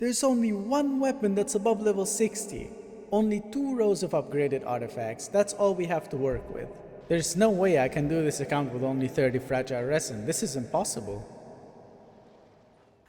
There's only one weapon that's above level 60. Only 2 rows of upgraded artifacts, that's all we have to work with. There's no way I can do this account with only 30 fragile resin, this is impossible.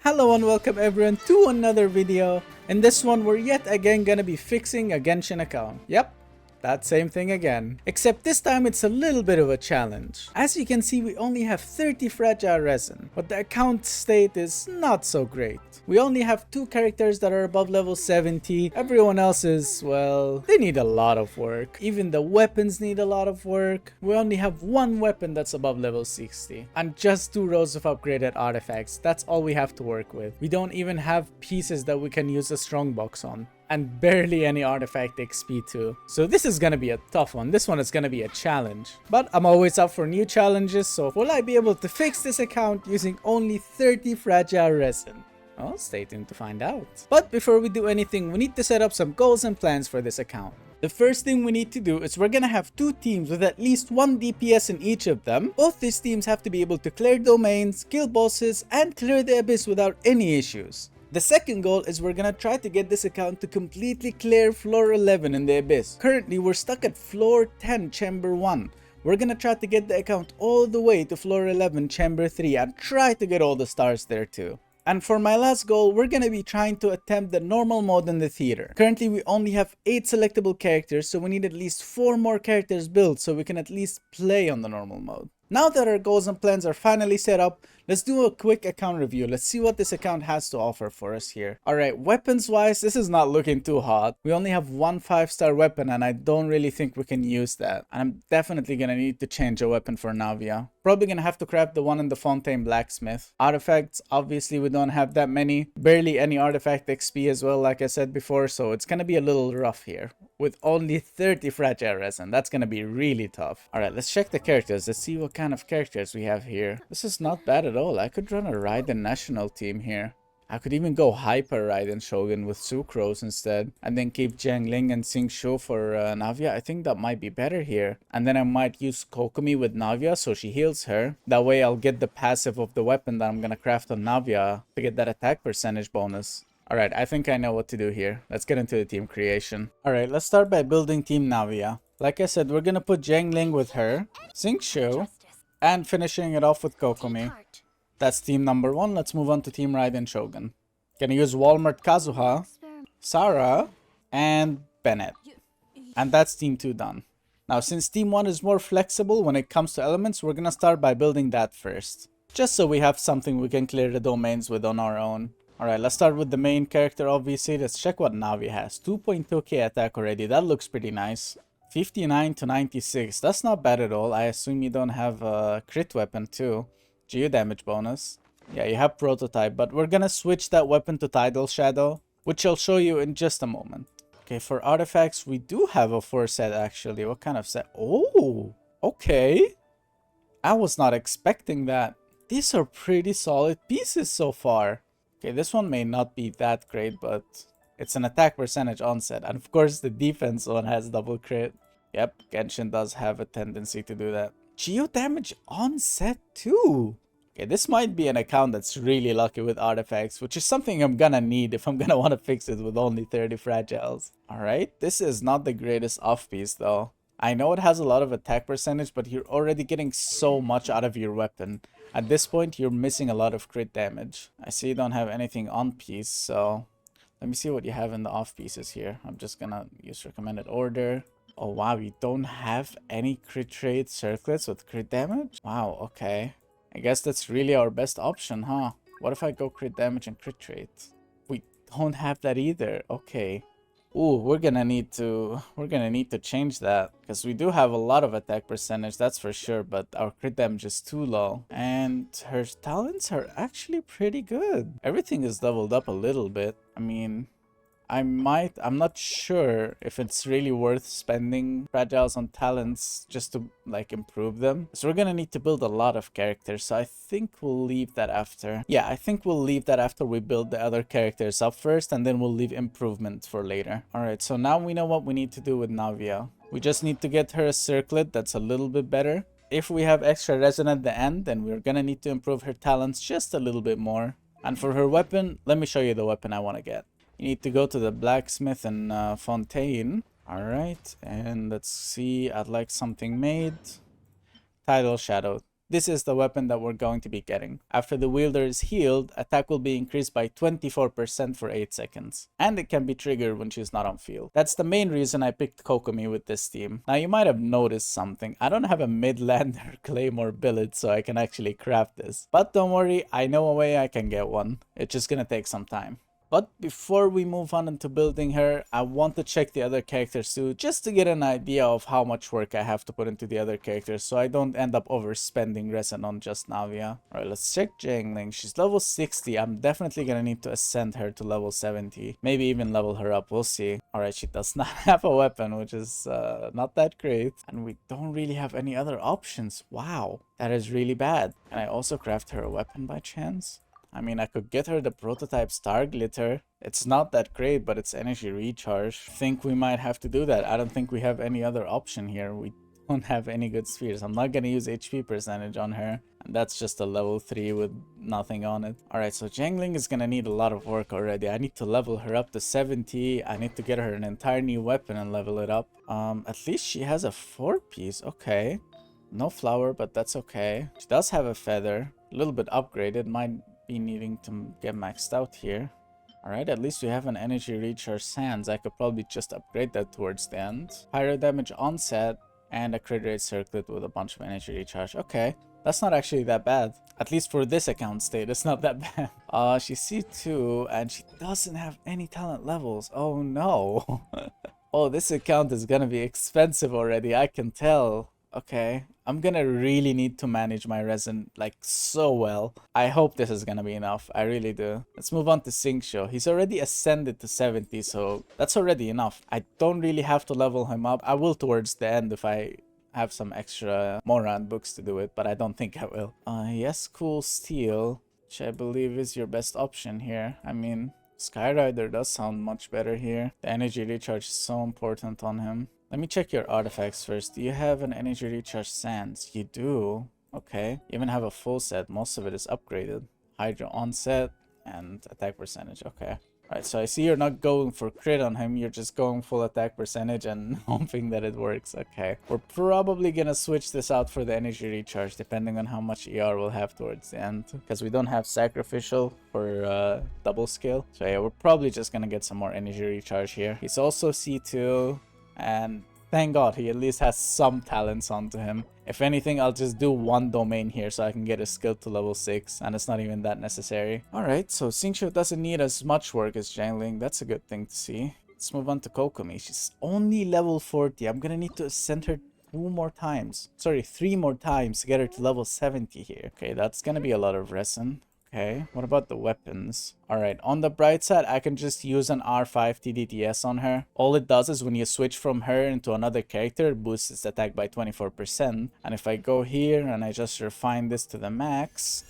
Hello and welcome everyone to another video. In this one we're yet again gonna be fixing a Genshin account. Yep, that same thing again. Except this time it's a little bit of a challenge. As you can see, we only have 30 fragile resin, but the account state is not so great. We only have 2 characters that are above level 70. Everyone else is, well, they need a lot of work. Even the weapons need a lot of work. We only have 1 weapon that's above level 60. And just 2 rows of upgraded artifacts. That's all we have to work with. We don't even have pieces that we can use a strongbox on. And barely any artifact XP too. So this is gonna be a tough one. This one is gonna be a challenge. But I'm always up for new challenges, so will I be able to fix this account using only 30 fragile resin? Well, stay tuned to find out. But before we do anything, we need to set up some goals and plans for this account. The first thing we need to do is we're gonna have 2 teams with at least 1 DPS in each of them. Both these teams have to be able to clear domains, kill bosses, and clear the abyss without any issues. The second goal is we're gonna try to get this account to completely clear floor 11 in the abyss. Currently, we're stuck at floor 10, chamber 1. We're gonna try to get the account all the way to floor 11, chamber 3 and try to get all the stars there too. And for my last goal, we're gonna be trying to attempt the normal mode in the theater. Currently, we only have 8 selectable characters, so we need at least 4 more characters built so we can at least play on the normal mode. Now that our goals and plans are finally set up, let's do a quick account review. Let's see what this account has to offer for us here. Alright, weapons wise, this is not looking too hot. We only have 1 5-star weapon and I don't really think we can use that. And I'm definitely gonna need to change a weapon for Navia. Probably gonna have to craft the one in the Fontaine Blacksmith. Artifacts, obviously we don't have that many. Barely any artifact XP as well, like I said before, so it's gonna be a little rough here. With only 30 fragile resin, that's gonna be really tough. Alright, let's check the characters. Let's see what kind of characters we have here. This is not bad at all. I could run a Raiden national team here. I could even go Hyper Raiden Shogun with Sucrose instead. And then keep Jiangling and Xingqiu for Navia. I think that might be better here. And then I might use Kokomi with Navia so she heals her. That way I'll get the passive of the weapon that I'm gonna craft on Navia to get that attack percentage bonus. Alright, I think I know what to do here. Let's get into the team creation. Alright, let's start by building Team Navia. Like I said, we're gonna put Jiangling with her, Xingqiu, and finishing it off with Kokomi. That's team number 1. Let's move on to Team Raiden Shogun. Gonna use Walmart Kazuha, Sarah, and Bennett. And that's team 2 done. Now, since team 1 is more flexible when it comes to elements, we're gonna start by building that first. Just so we have something we can clear the domains with on our own. Alright, let's start with the main character, obviously. Let's check what Navi has. 2.2k attack already. That looks pretty nice. 59 to 96. That's not bad at all. I assume you don't have a crit weapon too. Geo damage bonus. Yeah, you have prototype, but we're gonna switch that weapon to Tidal Shadow, which I'll show you in just a moment. Okay, for artifacts, we do have a 4 set actually. What kind of set? Oh, okay. I was not expecting that. These are pretty solid pieces so far. Okay, this one may not be that great, but it's an attack percentage onset. And of course, the defense one has double crit. Yep, Genshin does have a tendency to do that. Geo damage onset too. Okay, this might be an account that's really lucky with artifacts, which is something I'm gonna need if I'm gonna want to fix it with only 30 fragiles. Alright, this is not the greatest off piece though. I know it has a lot of attack percentage, but you're already getting so much out of your weapon. At this point, you're missing a lot of crit damage. I see you don't have anything on piece, so let me see what you have in the off pieces here. I'm just gonna use recommended order. Oh wow, you don't have any crit rate circlets with crit damage? Wow, okay. I guess that's really our best option, huh? What if I go crit damage and crit rate? We don't have that either. Okay. Ooh, we're gonna need to change that, because we do have a lot of attack percentage, that's for sure, but our crit damage is too low. And her talents are actually pretty good. Everything is leveled up a little bit. I mean, I'm not sure if it's really worth spending fragiles on talents just to like improve them. So we're gonna need to build a lot of characters, so I think we'll leave that after. Yeah, I think we'll leave that after we build the other characters up first, and then we'll leave improvement for later. Alright, so now we know what we need to do with Navia. We just need to get her a circlet that's a little bit better. If we have extra resin at the end, then we're gonna need to improve her talents just a little bit more. And for her weapon, let me show you the weapon I want to get. You need to go to the blacksmith in Fontaine. Alright, and let's see, I'd like something made. Tidal Shadow. This is the weapon that we're going to be getting. After the wielder is healed, attack will be increased by 24% for 8 seconds. And it can be triggered when she's not on field. That's the main reason I picked Kokomi with this team. Now you might have noticed something. I don't have a Midlander Claymore billet, so I can actually craft this. But don't worry, I know a way I can get one. It's just gonna take some time. But before we move on into building her, I want to check the other characters too, just to get an idea of how much work I have to put into the other characters, so I don't end up overspending Resin on just Navia. Alright, let's check Jangling. She's level 60. I'm definitely gonna need to ascend her to level 70. Maybe even level her up, we'll see. Alright, she does not have a weapon, which is not that great. And we don't really have any other options. Wow, that is really bad. Can I also craft her a weapon by chance? I mean, I could get her the prototype Star Glitter. It's not that great, but it's energy recharge. I think we might have to do that. I don't think we have any other option here. We don't have any good spheres. I'm not gonna use HP percentage on her. And that's just a level 3 with nothing on it. Alright, so Jangling is gonna need a lot of work already. I need to level her up to 70. I need to get her an entire new weapon and level it up. At least she has a 4-piece. Okay. No flower, but that's okay. She does have a feather. A little bit upgraded. Might be needing to get maxed out here. Alright, at least we have an energy recharge sands. I could probably just upgrade that towards the end. Pyro damage onset and a crit rate circlet with a bunch of energy recharge. Okay, that's not actually that bad. At least for this account state, it's not that bad. She's C2 and she doesn't have any talent levels. Oh no. Oh, this account is gonna be expensive already, I can tell. Okay, I'm gonna really need to manage my resin like so well. I hope this is gonna be enough. I really do. Let's move on to Xingqiu. He's already ascended to 70, so that's already enough. I don't really have to level him up. I will towards the end if I have some extra Moran books to do it, but I don't think I will. Yes, cool steel, which I believe is your best option here. I mean, Skyrider does sound much better here. The energy recharge is so important on him. Let me check your artifacts first. Do you have an energy recharge sands? You do. Okay. You even have a full set. Most of it is upgraded. Hydro onset and attack percentage. Okay. Alright, so I see you're not going for crit on him. You're just going full attack percentage and hoping that it works. Okay. We're probably gonna switch this out for the energy recharge depending on how much ER we'll have towards the end. Because we don't have sacrificial for double skill. So yeah, we're probably just gonna get some more energy recharge here. He's also C2. And thank God he at least has some talents onto him. If anything, I'll just do one domain here so I can get his skill to level 6. And it's not even that necessary. Alright, so Xingqiu doesn't need as much work as Jangling. That's a good thing to see. Let's move on to Kokomi. She's only level 40. I'm gonna need to ascend her 3 more times to get her to level 70 here. Okay, that's gonna be a lot of resin. Okay, what about the weapons? Alright, on the bright side, I can just use an R5 TDTS on her. All it does is when you switch from her into another character, it boosts its attack by 24%. And if I go here and I just refine this to the max,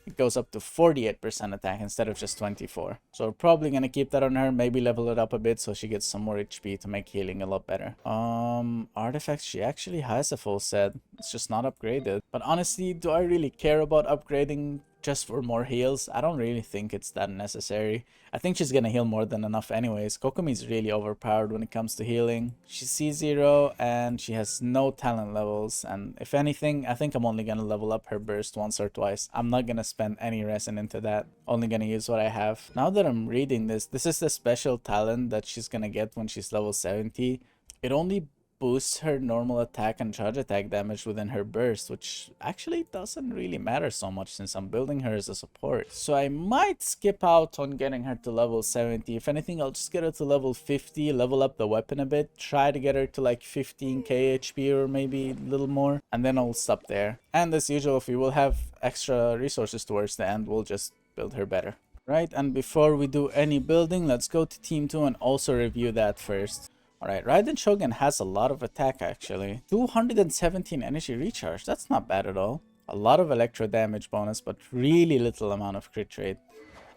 it goes up to 48% attack instead of just 24. So we're probably gonna keep that on her, maybe level it up a bit so she gets some more HP to make healing a lot better. Artifacts, she actually has a full set. It's just not upgraded. But honestly, do I really care about upgrading just for more heals? I don't really think it's that necessary. I think she's gonna heal more than enough anyways. Kokomi's really overpowered when it comes to healing. She's C0 and she has no talent levels, and if anything, I think I'm only gonna level up her burst once or twice. I'm not gonna spend any resin into that. Only gonna use what I have. Now that I'm reading this is the special talent that she's gonna get when she's level 70. It only boosts her normal attack and charge attack damage within her burst, which actually doesn't really matter so much since I'm building her as a support. So I might skip out on getting her to level 70. If anything, I'll just get her to level 50, level up the weapon a bit, try to get her to like 15k HP or maybe a little more, and then I'll stop there. And as usual, if we will have extra resources towards the end, we'll just build her better. Right, and before we do any building, let's go to Team 2 and also review that first. Alright, Raiden Shogun has a lot of attack actually. 217 energy recharge, that's not bad at all. A lot of electro damage bonus, but really little amount of crit rate.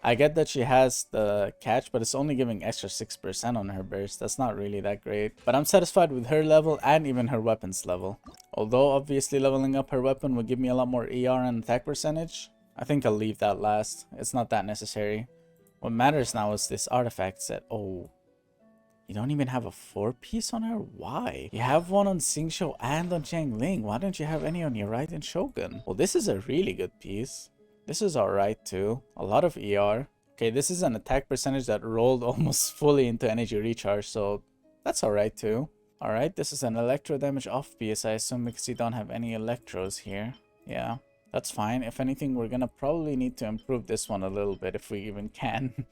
I get that she has the catch, but it's only giving extra 6% on her burst. That's not really that great. But I'm satisfied with her level and even her weapons level. Although obviously leveling up her weapon would give me a lot more ER and attack percentage, I think I'll leave that last. It's not that necessary. What matters now is this artifact set. Oh, you don't even have a 4-piece on her? Why? You have one on Xingqiu and on Jiangling. Why don't you have any on your right and Shogun? Well, this is a really good piece. This is alright too. A lot of ER. Okay, this is an attack percentage that rolled almost fully into energy recharge, so that's alright too. Alright, this is an electro damage off piece, I assume, because you don't have any electros here. Yeah, that's fine. If anything, we're gonna probably need to improve this one a little bit if we even can.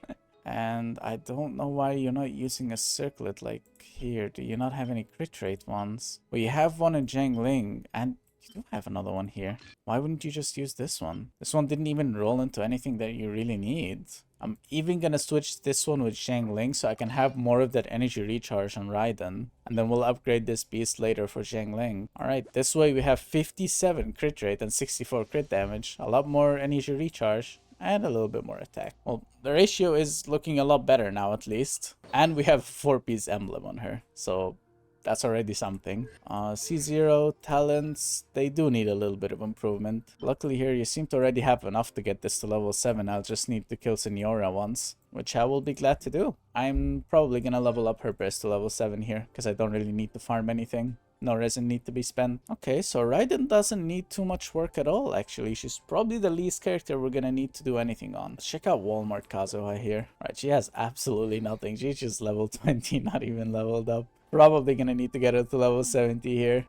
And I don't know why you're not using a circlet like here. Do you not have any crit rate ones? Well, you have one in Jiangling, and you do have another one here. Why wouldn't you just use this one? This one didn't even roll into anything that you really need. I'm even gonna switch this one with Jiangling so I can have more of that energy recharge on Raiden. And then we'll upgrade this beast later for Jiangling. Alright, this way we have 57 crit rate and 64 crit damage. A lot more energy recharge. And a little bit more attack. Well, the ratio is looking a lot better now, at least. And we have 4-piece emblem on her. So that's already something. C0 talents, they do need a little bit of improvement. Luckily here, you seem to already have enough to get this to level 7. I'll just need to kill Senora once, which I will be glad to do. I'm probably gonna level up her burst to level 7 here, because I don't really need to farm anything. No resin need to be spent. Okay, so Raiden doesn't need too much work at all, actually. She's probably the least character we're gonna need to do anything on. Let's check out Walmart Kazuha here. Right, she has absolutely nothing. She's just level 20, not even leveled up. Probably gonna need to get her to level 70 here.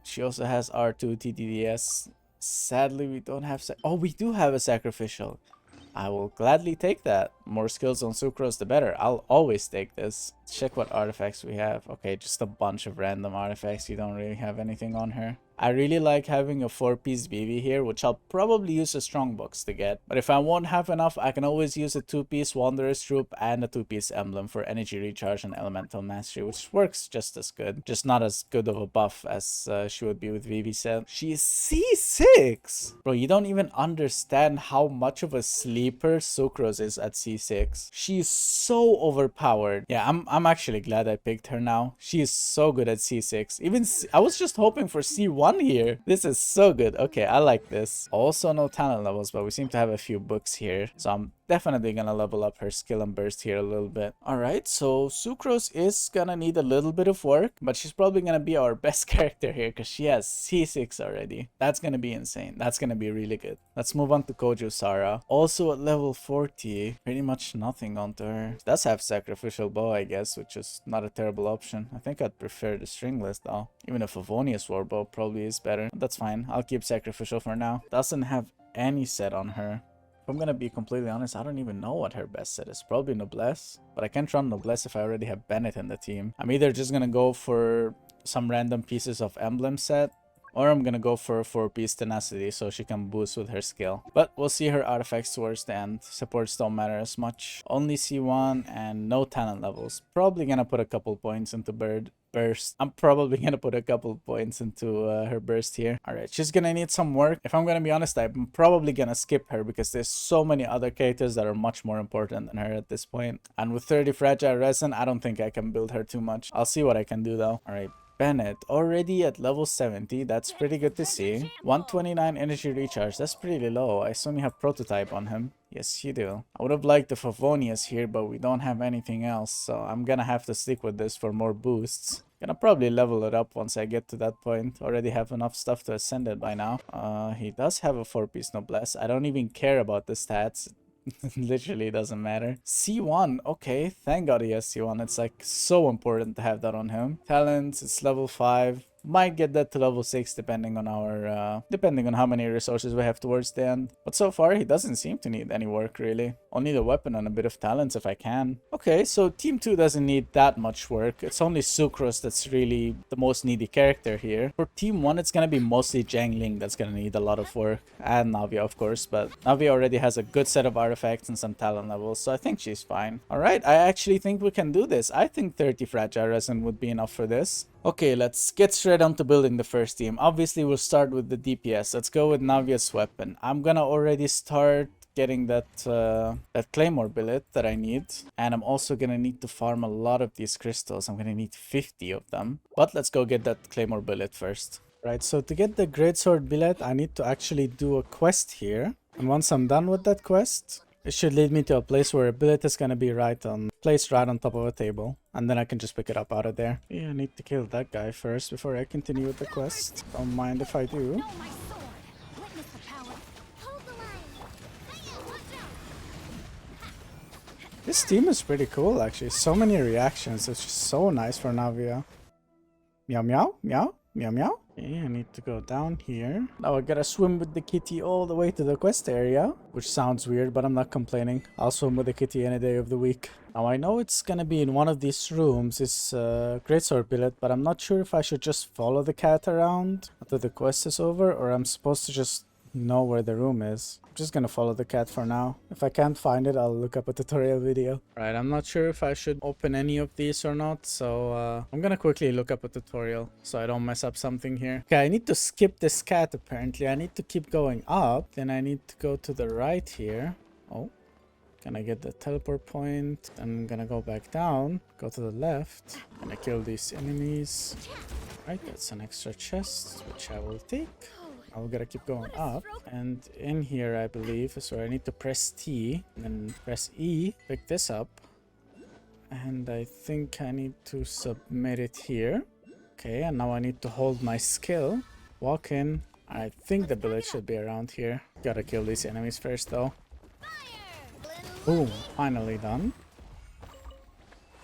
She also has R2 TDDS. Sadly, we don't have... Oh, we do have a sacrificial. I will gladly take that. More skills on Sucrose, the better. I'll always take this. Let's check what artifacts we have. Okay, just a bunch of random artifacts. You don't really have anything on her. I really like having a 4-piece BB here, which I'll probably use a strong box to get. But if I won't have enough, I can always use a 2-piece Wanderer's Troop and a 2-piece Emblem for energy recharge and elemental mastery, which works just as good. Just not as good of a buff as she would be with VV set. She is C6! Bro, you don't even understand how much of a sleeper Sucrose is at C6. She is so overpowered. Yeah, I'm actually glad I picked her now. She is so good at C6. Even I was just hoping for C1 here. This is so good. Okay, I like this. Also no talent levels, but we seem to have a few books here. So I'm definitely gonna level up her skill and burst here a little bit. Alright, so Sucrose is gonna need a little bit of work, but she's probably gonna be our best character here because she has C6 already. That's gonna be insane. That's gonna be really good. Let's move on to Kojo Sara. Also at level 40, pretty much nothing onto her. She does have sacrificial bow, I guess, which is not a terrible option. I think I'd prefer the stringless though. Even a Favonius warbow probably is better. But that's fine. I'll keep sacrificial for now. Doesn't have any set on her. If I'm gonna be completely honest, I don't even know what her best set is. Probably Noblesse. But I can't run Noblesse if I already have Bennett in the team. I'm either just gonna go for some random pieces of emblem set, or I'm gonna go for a 4-piece tenacity so she can boost with her skill. But we'll see her artifacts towards the end. Supports don't matter as much. Only C1 and no talent levels. Probably gonna put a couple points into burst. I'm probably gonna put a couple points into her burst here. Alright, she's gonna need some work. If I'm gonna be honest, I'm probably gonna skip her because there's so many other characters that are much more important than her at this point. And with 30 fragile resin, I don't think I can build her too much. I'll see what I can do though. Alright. Bennett already at level 70. That's pretty good to see. 129 energy recharge. That's pretty low. I assume you have prototype on him. Yes, you do. I would have liked the Favonius here, but we don't have anything else, so I'm gonna have to stick with this for more boosts. Gonna probably level it up once I get to that point. Already have enough stuff to ascend it by now. He does have a 4-piece Noblesse. I don't even care about the stats. Literally doesn't matter. C1, okay, thank god he has C1. It's like so important to have that on him. Talents, it's level 5. Might get that to level 6 depending on our depending on how many resources we have towards the end. But so far he doesn't seem to need any work really. Only the weapon and a bit of talents if I can. Okay, so team 2 doesn't need that much work. It's only Sucrose that's really the most needy character here. For team 1 it's gonna be mostly Jiangling that's gonna need a lot of work. And Navia of course, but Navia already has a good set of artifacts and some talent levels, so I think she's fine. Alright, I actually think we can do this. I think 30 fragile resin would be enough for this. Okay, let's get straight on to building the first team. Obviously, we'll start with the DPS. Let's go with Navia's weapon. I'm gonna already start getting that claymore billet that I need. And I'm also gonna need to farm a lot of these crystals. I'm gonna need 50 of them. But let's go get that claymore billet first. Right, so to get the greatsword billet, I need to actually do a quest here. And once I'm done with that quest, it should lead me to a place where a billet is gonna be placed right on top of a table. And then I can just pick it up out of there. Yeah, I need to kill that guy first before I continue with the quest. Don't mind if I do. This team is pretty cool actually. So many reactions. It's just so nice for Navia. Meow meow meow meow meow. Okay, I need to go down here. Now I gotta swim with the kitty all the way to the quest area, which sounds weird, but I'm not complaining. I'll swim with the kitty any day of the week. Now I know it's gonna be in one of these rooms, this greatsword billet, but I'm not sure if I should just follow the cat around until the quest is over, or I'm supposed to just know where the room is. I'm just gonna follow the cat for now. If I can't find it, I'll look up a tutorial video. Right, I'm not sure if I should open any of these or not, so I'm gonna quickly look up a tutorial so I don't mess up something here. Okay, I need to skip this cat apparently. I need to keep going up, then I need to go to the right here. Oh, gonna get the teleport point. Then I'm gonna go back down, go to the left, gonna kill these enemies. Right, that's an extra chest, which I will take. I'll gotta keep going up, and in here I believe is where I need to press T and then press E, pick this up, and I think I need to submit it here. Okay, and now I need to hold my skill, walk in. I think the village should be around here. Gotta kill these enemies first though. Boom, finally done.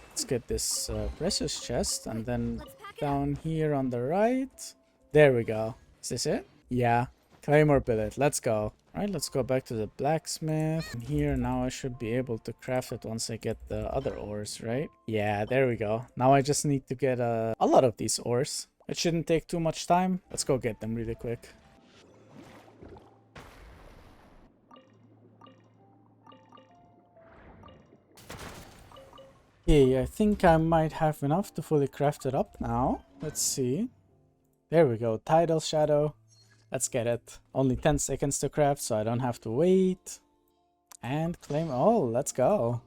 Let's get this precious chest, and then down here on the right, there we go. Is this it? Yeah, claymore billet, let's go. Alright, let's go back to the blacksmith. And here now I should be able to craft it once I get the other ores, right? Yeah, there we go. Now I just need to get a lot of these ores. It shouldn't take too much time. Let's go get them really quick. Okay, I think I might have enough to fully craft it up now. Let's see. There we go, tidal shadow. Let's get it. Only 10 seconds to craft, so I don't have to wait. And claim. Oh, let's go.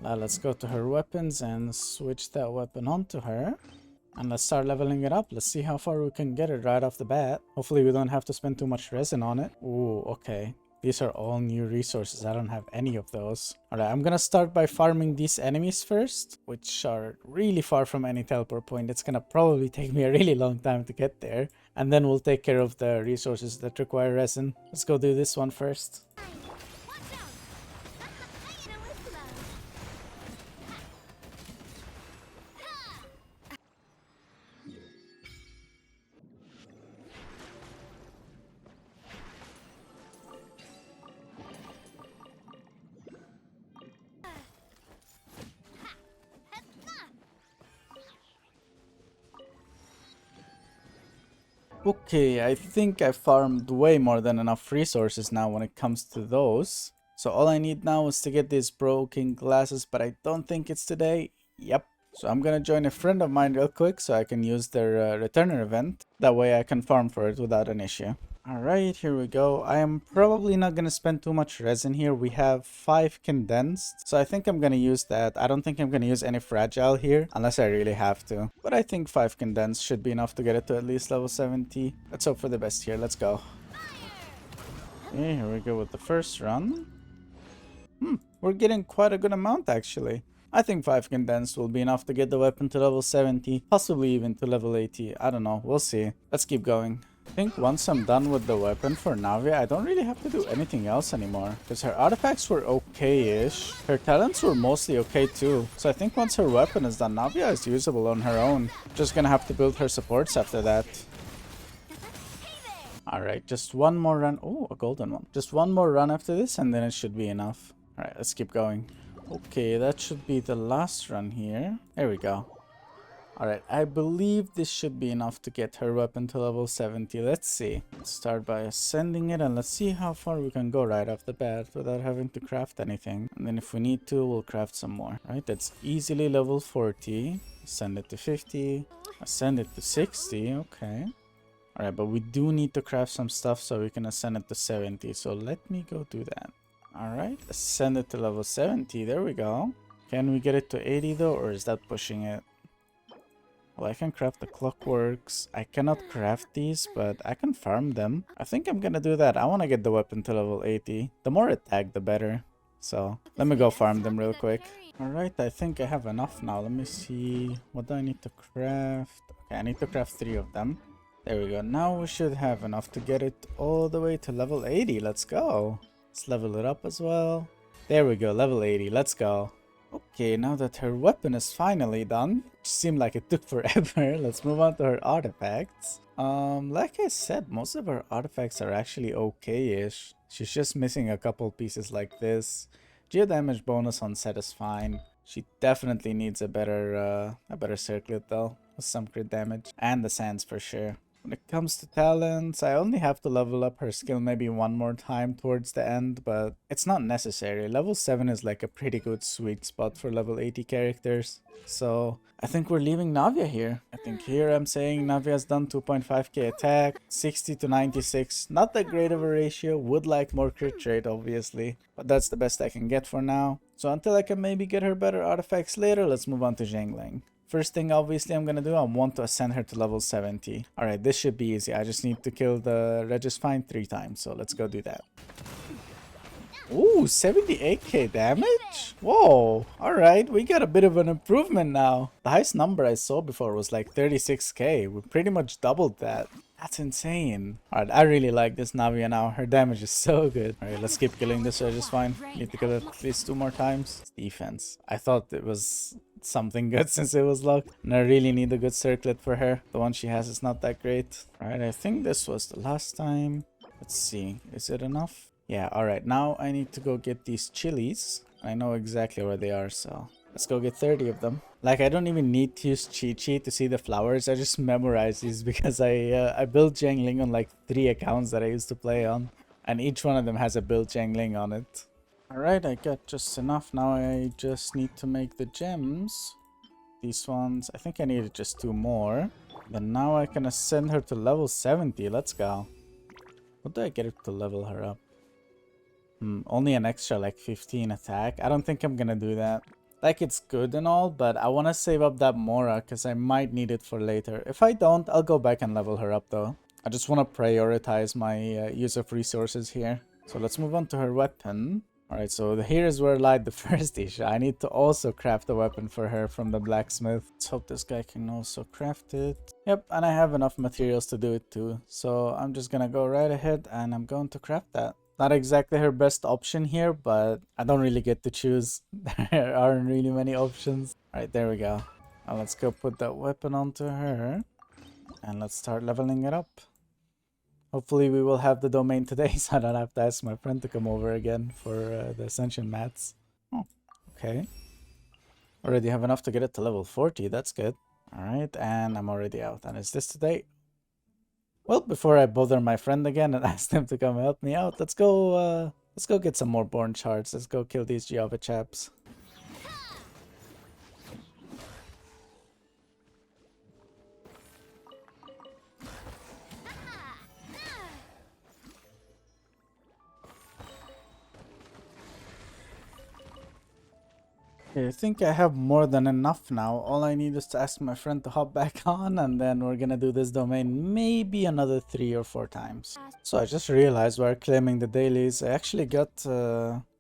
Now let's go to her weapons and switch that weapon onto her. And let's start leveling it up. Let's see how far we can get it right off the bat. Hopefully we don't have to spend too much resin on it. Ooh, okay. These are all new resources. I don't have any of those. Alright, I'm gonna start by farming these enemies first, which are really far from any teleport point. It's gonna probably take me a really long time to get there. And then we'll take care of the resources that require resin. Let's go do this one first. Okay, I think I farmed way more than enough resources now when it comes to those. So all I need now is to get these broken glasses, but I don't think it's today. Yep. So I'm gonna join a friend of mine real quick so I can use their returner event. That way I can farm for it without an issue. Alright, here we go. I am probably not going to spend too much resin here. We have 5 condensed, so I think I'm going to use that. I don't think I'm going to use any fragile here, unless I really have to. But I think 5 condensed should be enough to get it to at least level 70. Let's hope for the best here. Let's go. Okay, here we go with the first run. We're getting quite a good amount actually. I think 5 condensed will be enough to get the weapon to level 70, possibly even to level 80. I don't know. We'll see. Let's keep going. I think once I'm done with the weapon for Navia, I don't really have to do anything else anymore. Because her artifacts were okay-ish. Her talents were mostly okay too. So I think once her weapon is done, Navia is usable on her own. Just gonna have to build her supports after that. Alright, just one more run. Oh, a golden one. Just one more run after this and then it should be enough. Alright, let's keep going. Okay, that should be the last run here. There we go. Alright, I believe this should be enough to get her weapon to level 70. Let's see. Let's start by ascending it and let's see how far we can go right off the bat without having to craft anything. And then if we need to, we'll craft some more. Right, that's easily level 40. Ascend it to 50. Ascend it to 60. Okay. Alright, but we do need to craft some stuff so we can ascend it to 70. So let me go do that. Alright, ascend it to level 70. There we go. Can we get it to 80 though, or is that pushing it? Well, I can craft the clockworks. I cannot craft these, but I can farm them. I think I'm gonna do that. I want to get the weapon to level 80. The more attack, the better. So, let me go farm them real quick. Alright, I think I have enough now. Let me see. What do I need to craft? Okay, I need to craft 3 of them. There we go. Now we should have enough to get it all the way to level 80. Let's go. Let's level it up as well. There we go, level 80. Let's go. Okay, now that her weapon is finally done, which seemed like it took forever, let's move on to her artifacts. Like I said, most of her artifacts are actually okay-ish. She's just missing a couple pieces like this. Geo damage bonus on set is fine. She definitely needs a better circlet though, with some crit damage. And the sands for sure. When it comes to talents, I only have to level up her skill maybe one more time towards the end, but it's not necessary. Level 7 is like a pretty good sweet spot for level 80 characters. So I think we're leaving Navia here. I think here I'm saying Navia's done 2.5k attack, 60 to 96. Not that great of a ratio, would like more crit rate obviously, but that's the best I can get for now. So until I can maybe get her better artifacts later, let's move on to Zhengling. First thing obviously I'm gonna do, I want to ascend her to level 70. Alright, this should be easy. I just need to kill the Registine 3 times, so let's go do that. Ooh, 78k damage? Whoa, alright, we got a bit of an improvement now. The highest number I saw before was like 36k. We pretty much doubled that. That's insane. Alright, I really like this Navia now. Her damage is so good. Alright, let's keep killing this Registine. Need to kill it at least 2 more times. Defense. I thought it was something good since it was locked, and I really need a good circlet for her. The one she has is not that great. Alright, I think this was the last time. Let's see, is it enough? Yeah, alright, now I need to go get these chilies. I know exactly where they are, so let's go get 30 of them. Like, I don't even need to use cheat sheet to see the flowers. I just memorize these because I built Zhengling on like 3 accounts that I used to play on, and each one of them has a built Zhengling on it. Alright, I got just enough. Now I just need to make the gems. These ones, I think I needed just 2 more. Then now I can ascend her to level 70. Let's go. What do I get it to level her up? Only an extra like 15 attack. I don't think I'm gonna do that. Like, it's good and all, but I want to save up that Mora because I might need it for later. If I don't, I'll go back and level her up though. I just want to prioritize my use of resources here. So let's move on to her weapon. Alright, so here is where lied the first issue. I need to also craft a weapon for her from the blacksmith. Let's hope this guy can also craft it. Yep, and I have enough materials to do it too. So I'm just gonna go right ahead and I'm going to craft that. Not exactly her best option here, but I don't really get to choose. There aren't really many options. Alright, there we go. Now let's go put that weapon onto her. And let's start leveling it up. Hopefully we will have the domain today, so I don't have to ask my friend to come over again for the Ascension mats. Oh, okay. Already have enough to get it to level 40, that's good. Alright, and I'm already out. And is this today? Well, before I bother my friend again and ask him to come help me out, let's go get some more Born Shards. Let's go kill these Java chaps. Okay, I think I have more than enough now. All I need is to ask my friend to hop back on, and then we're gonna do this domain maybe another 3 or 4 times. So I just realized while claiming the dailies, I actually got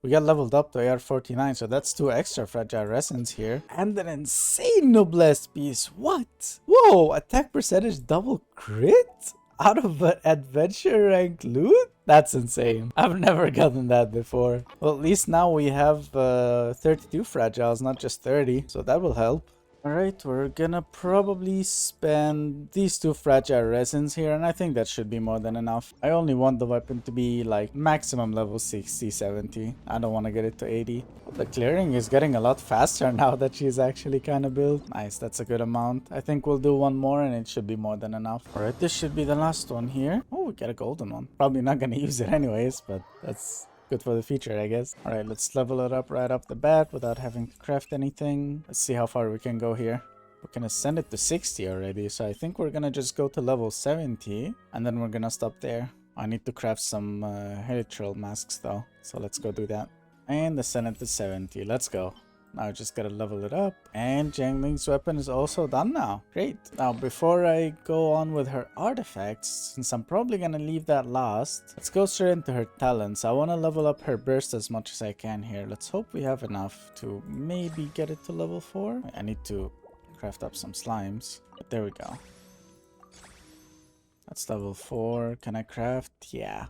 we got leveled up to AR-49, so that's 2 extra fragile resins here. And an insane noblesse piece. What? Whoa, attack percentage double crit? Out of an adventure rank loot? That's insane. I've never gotten that before. Well, at least now we have 32 fragiles, not just 30. So that will help. Alright, we're gonna probably spend these 2 fragile resins here, and I think that should be more than enough. I only want the weapon to be like maximum level 60, 70. I don't want to get it to 80. The clearing is getting a lot faster now that she's actually kind of built. Nice, that's a good amount. I think we'll do 1 more and it should be more than enough. Alright, this should be the last one here. Oh, we got a golden one. Probably not gonna use it anyways, but that's good for the future, I guess. Alright, let's level it up right off the bat without having to craft anything. Let's see how far we can go here. We're gonna send it to 60 already, so I think we're gonna just go to level 70 and then we're gonna stop there. I need to craft some Helitrol masks though, so let's go do that. And ascend it to 70, let's go. Now I just gotta level it up. And Jiangling's weapon is also done now. Great. Now before I go on with her artifacts, since I'm probably gonna leave that last, let's go straight into her talents. I wanna level up her burst as much as I can here. Let's hope we have enough to maybe get it to level 4. I need to craft up some slimes. But there we go. That's level 4. Can I craft? Yeah.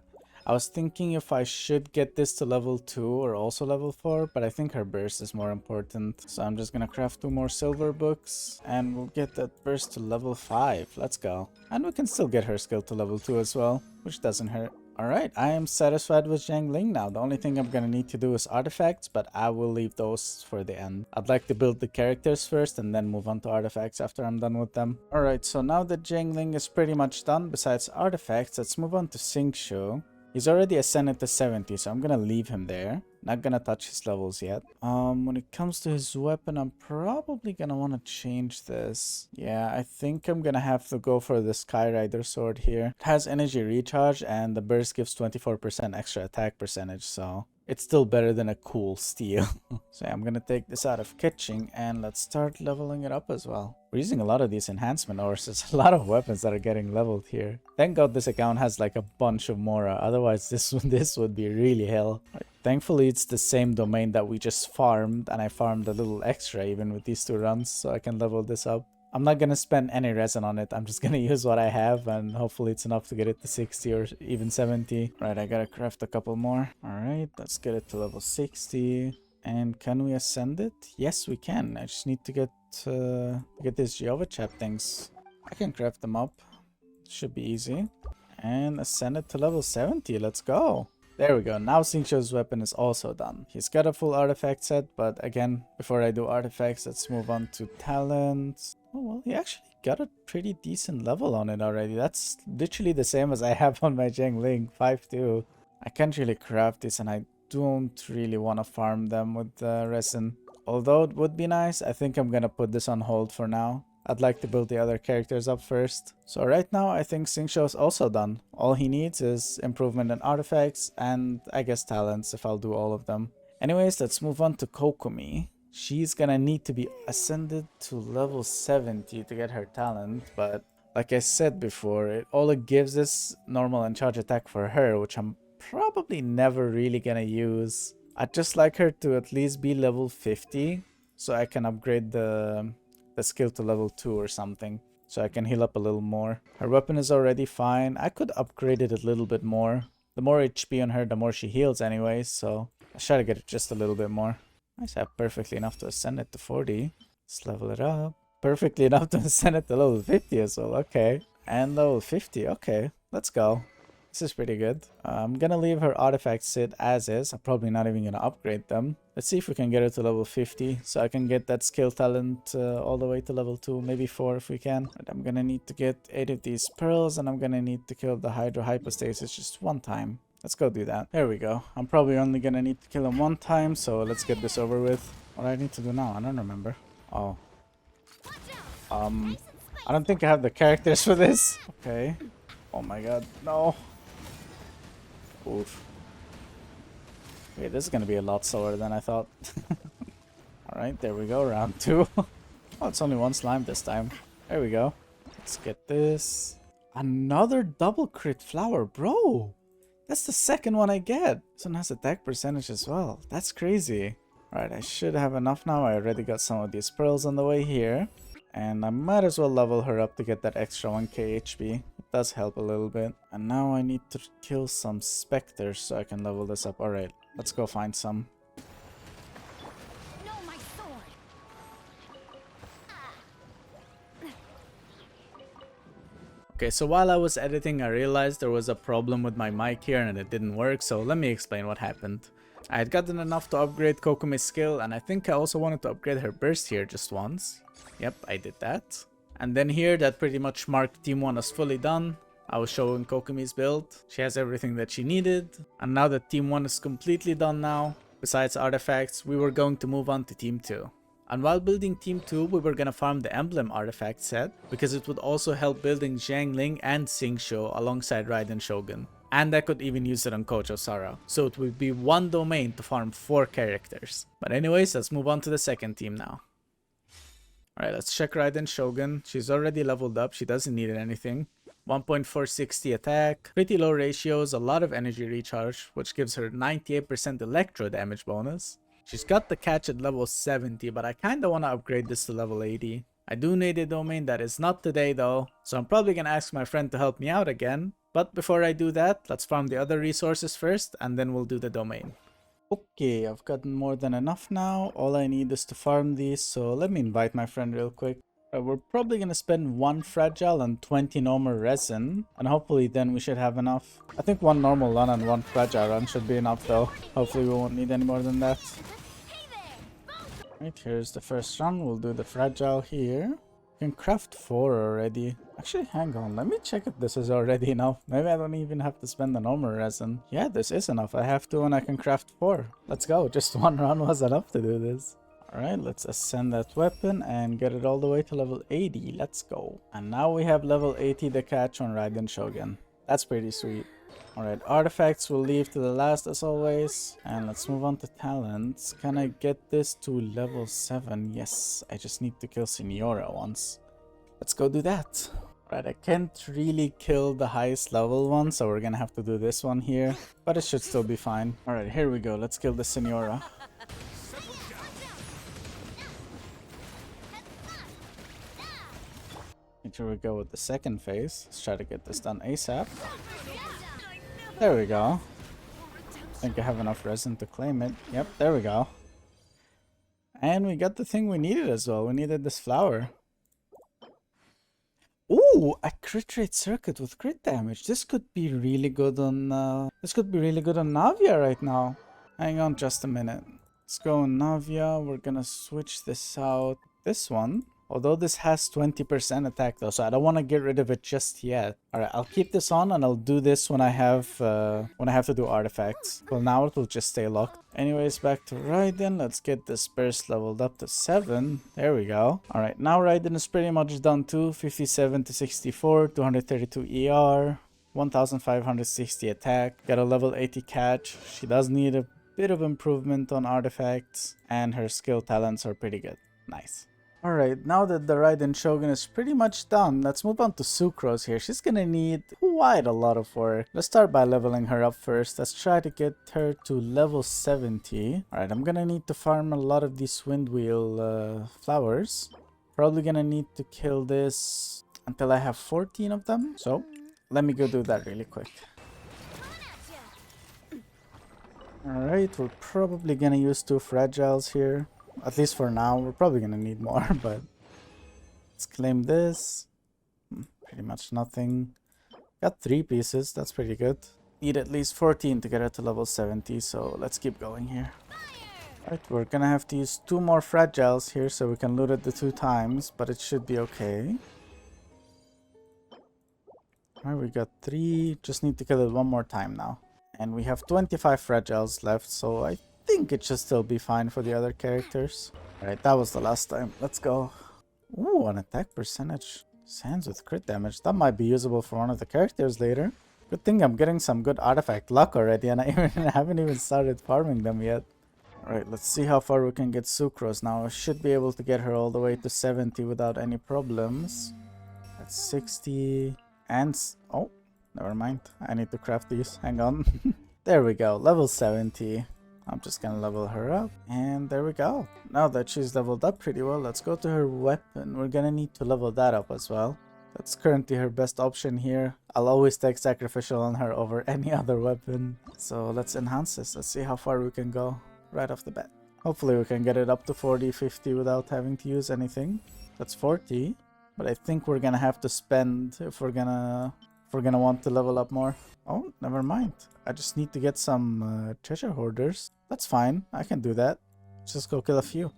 I was thinking if I should get this to level 2 or also level 4, but I think her burst is more important. So I'm just gonna craft 2 more silver books and we'll get that burst to level 5. Let's go. And we can still get her skill to level 2 as well, which doesn't hurt. Alright, I am satisfied with Jiangling now. The only thing I'm gonna need to do is artifacts, but I will leave those for the end. I'd like to build the characters first and then move on to artifacts after I'm done with them. Alright, so now that Jiangling is pretty much done, besides artifacts, let's move on to Xingqiu. He's already ascended to 70, so I'm gonna leave him there. Not gonna touch his levels yet. When it comes to his weapon, I'm probably gonna want to change this. Yeah, I think I'm gonna have to go for the Sky Rider sword here. It has energy recharge and the burst gives 24% extra attack percentage, so it's still better than a cool steel. So yeah, I'm gonna take this out of kitchen and let's start leveling it up as well. We're using a lot of these enhancement ores. There's a lot of weapons that are getting leveled here. Thank God this account has like a bunch of Mora. Otherwise this would be really hell. Right. Thankfully it's the same domain that we just farmed, and I farmed a little extra even with these 2 runs, so I can level this up. I'm not gonna spend any resin on it. I'm just gonna use what I have and hopefully it's enough to get it to 60 or even 70. Right, I gotta craft a couple more. Alright, let's get it to level 60. And can we ascend it? Yes, we can. I just need to get these Jehovah Chap things. I can craft them up. Should be easy. And ascend it to level 70. Let's go. There we go. Now Xingqiu's weapon is also done. He's got a full artifact set, but again, before I do artifacts, let's move on to talents. Oh, well, he actually got a pretty decent level on it already. That's literally the same as I have on my Jiangling, 5-2. I can't really craft this, and I don't really want to farm them with the resin. Although it would be nice, I think I'm gonna put this on hold for now. I'd like to build the other characters up first. So right now, I think Xingqiu is also done. All he needs is improvement in artifacts and I guess talents if I'll do all of them. Anyways, let's move on to Kokomi. She's gonna need to be ascended to level 70 to get her talent, but like I said before, all it gives is normal and charge attack for her, which I'm probably never really gonna use. I'd just like her to at least be level 50 so I can upgrade the skill to level 2 or something, so I can heal up a little more. Her weapon is already fine. I could upgrade it a little bit more. The more HP on her, the more she heals anyways, so I'll try to get it just a little bit more. Nice, I have perfectly enough to ascend it to 40. Let's level it up. Perfectly enough to ascend it to level 50 as well, okay. And level 50, okay. Let's go. This is pretty good. I'm gonna leave her artifacts sit as is. I'm probably not even gonna upgrade them. Let's see if we can get her to level 50 so I can get that skill talent all the way to level 2, maybe 4 if we can. And I'm gonna need to get 8 of these pearls and I'm gonna need to kill the Hydro Hypostasis just 1 time. Let's go do that. There we go. I'm probably only gonna need to kill him 1 time, so let's get this over with. What do I need to do now? I don't remember. Oh. I don't think I have the characters for this. Okay. Oh my god, no. Oof. Wait, this is gonna be a lot slower than I thought. Alright, there we go, round 2. Oh, it's only 1 slime this time. There we go. Let's get this. Another double crit flower, bro! That's the 2nd one I get. This one has attack percentage as well. That's crazy. Alright, I should have enough now. I already got some of these pearls on the way here. And I might as well level her up to get that extra 1k HP. It does help a little bit. And now I need to kill some specters so I can level this up. Alright, let's go find some. No, my sword. Okay, so while I was editing, I realized there was a problem with my mic here and it didn't work, so let me explain what happened. I had gotten enough to upgrade Kokomi's skill, and I think I also wanted to upgrade her burst here just once. Yep, I did that. And then here, that pretty much marked Team 1 as fully done. I was showing Kokomi's build. She has everything that she needed. And now that Team 1 is completely done now, besides artifacts, we were going to move on to Team 2. And while building Team 2, we were gonna farm the Emblem artifact set, because it would also help building Jiangling and Xingqiu alongside Raiden Shogun. And I could even use it on Coach Osara. So it would be one domain to farm 4 characters. But anyways, let's move on to the second team now. Alright, let's check Raiden Shogun. She's already leveled up. She doesn't need anything. 1.460 attack, pretty low ratios, a lot of energy recharge, which gives her 98% electro damage bonus. She's got the catch at level 70, but I kinda wanna upgrade this to level 80. I do need a domain that is not today though, so I'm probably gonna ask my friend to help me out again. But before I do that, let's farm the other resources first, and then we'll do the domain. Okay, I've gotten more than enough now. All I need is to farm these, so let me invite my friend real quick. We're probably gonna spend 1 fragile and 20 normal resin, and hopefully then we should have enough. I think 1 normal run and 1 fragile run should be enough though. Hopefully we won't need any more than that. Right, here's the first run. We'll do the fragile here. We can craft 4 already. Actually, hang on. Let me check if this is already enough. Maybe I don't even have to spend the normal resin. Yeah, this is enough. I have 2 and I can craft 4. Let's go. Just 1 run was enough to do this. Alright, let's ascend that weapon and get it all the way to level 80. Let's go. And now we have level 80 the catch on Raiden Shogun. That's pretty sweet. Alright, artifacts we'll leave to the last as always. And let's move on to talents. Can I get this to level 7? Yes, I just need to kill Signora once. Let's go do that. Alright, I can't really kill the highest level one, so we're gonna have to do this one here. But it should still be fine. Alright, here we go. Let's kill the Signora. Here we go with the second phase. Let's try to get this done ASAP. There we go. I think I have enough resin to claim it. Yep, there we go. And we got the thing we needed as well. We needed this flower. Ooh, a crit rate circuit with crit damage. This could be really good on Navia right now. Hang on just a minute. Let's go on Navia. We're gonna switch this out. This one. Although this has 20% attack though, so I don't want to get rid of it just yet. Alright, I'll keep this on and I'll do this when I have to do artifacts. Well, now it will just stay locked. Anyways, back to Raiden. Let's get this burst leveled up to 7. There we go. Alright, now Raiden is pretty much done too. 57 to 64, 232 ER, 1560 attack. Got a level 80 catch. She does need a bit of improvement on artifacts, and her skill talents are pretty good. Nice. Alright, now that the Raiden Shogun is pretty much done, let's move on to Sucrose here. She's gonna need quite a lot of work. Let's start by leveling her up first. Let's try to get her to level 70. Alright, I'm gonna need to farm a lot of these windwheel flowers. Probably gonna need to kill this until I have 14 of them. So, let me go do that really quick. Alright, we're probably gonna use 2 fragiles here. At least for now. We're probably gonna need more, but let's claim this. Pretty much nothing. Got 3 pieces, that's pretty good. Need at least 14 to get her to level 70, so let's keep going here. Right, we're gonna have to use 2 more fragiles here so we can loot it the 2 times, but it should be okay. Alright, we got 3, just need to kill it 1 more time now. And we have 25 fragiles left, so I think it should still be fine for the other characters. Alright, that was the last time. Let's go. Ooh, an attack percentage. Sands with crit damage. That might be usable for one of the characters later. Good thing I'm getting some good artifact luck already, and I haven't even started farming them yet. Alright, let's see how far we can get Sucrose now. I should be able to get her all the way to 70 without any problems. That's 60. And... oh, never mind. I need to craft these. Hang on. There we go. Level 70. I'm just gonna level her up, and there we go. Now that she's leveled up pretty well, let's go to her weapon. We're gonna need to level that up as well. That's currently her best option here. I'll always take sacrificial on her over any other weapon. So let's enhance this. Let's see how far we can go right off the bat. Hopefully we can get it up to 40, 50 without having to use anything. That's 40, but I think we're gonna have to spend if we're gonna want to level up more. Oh, never mind. I just need to get some treasure hoarders. That's fine. I can do that. Just go kill a few.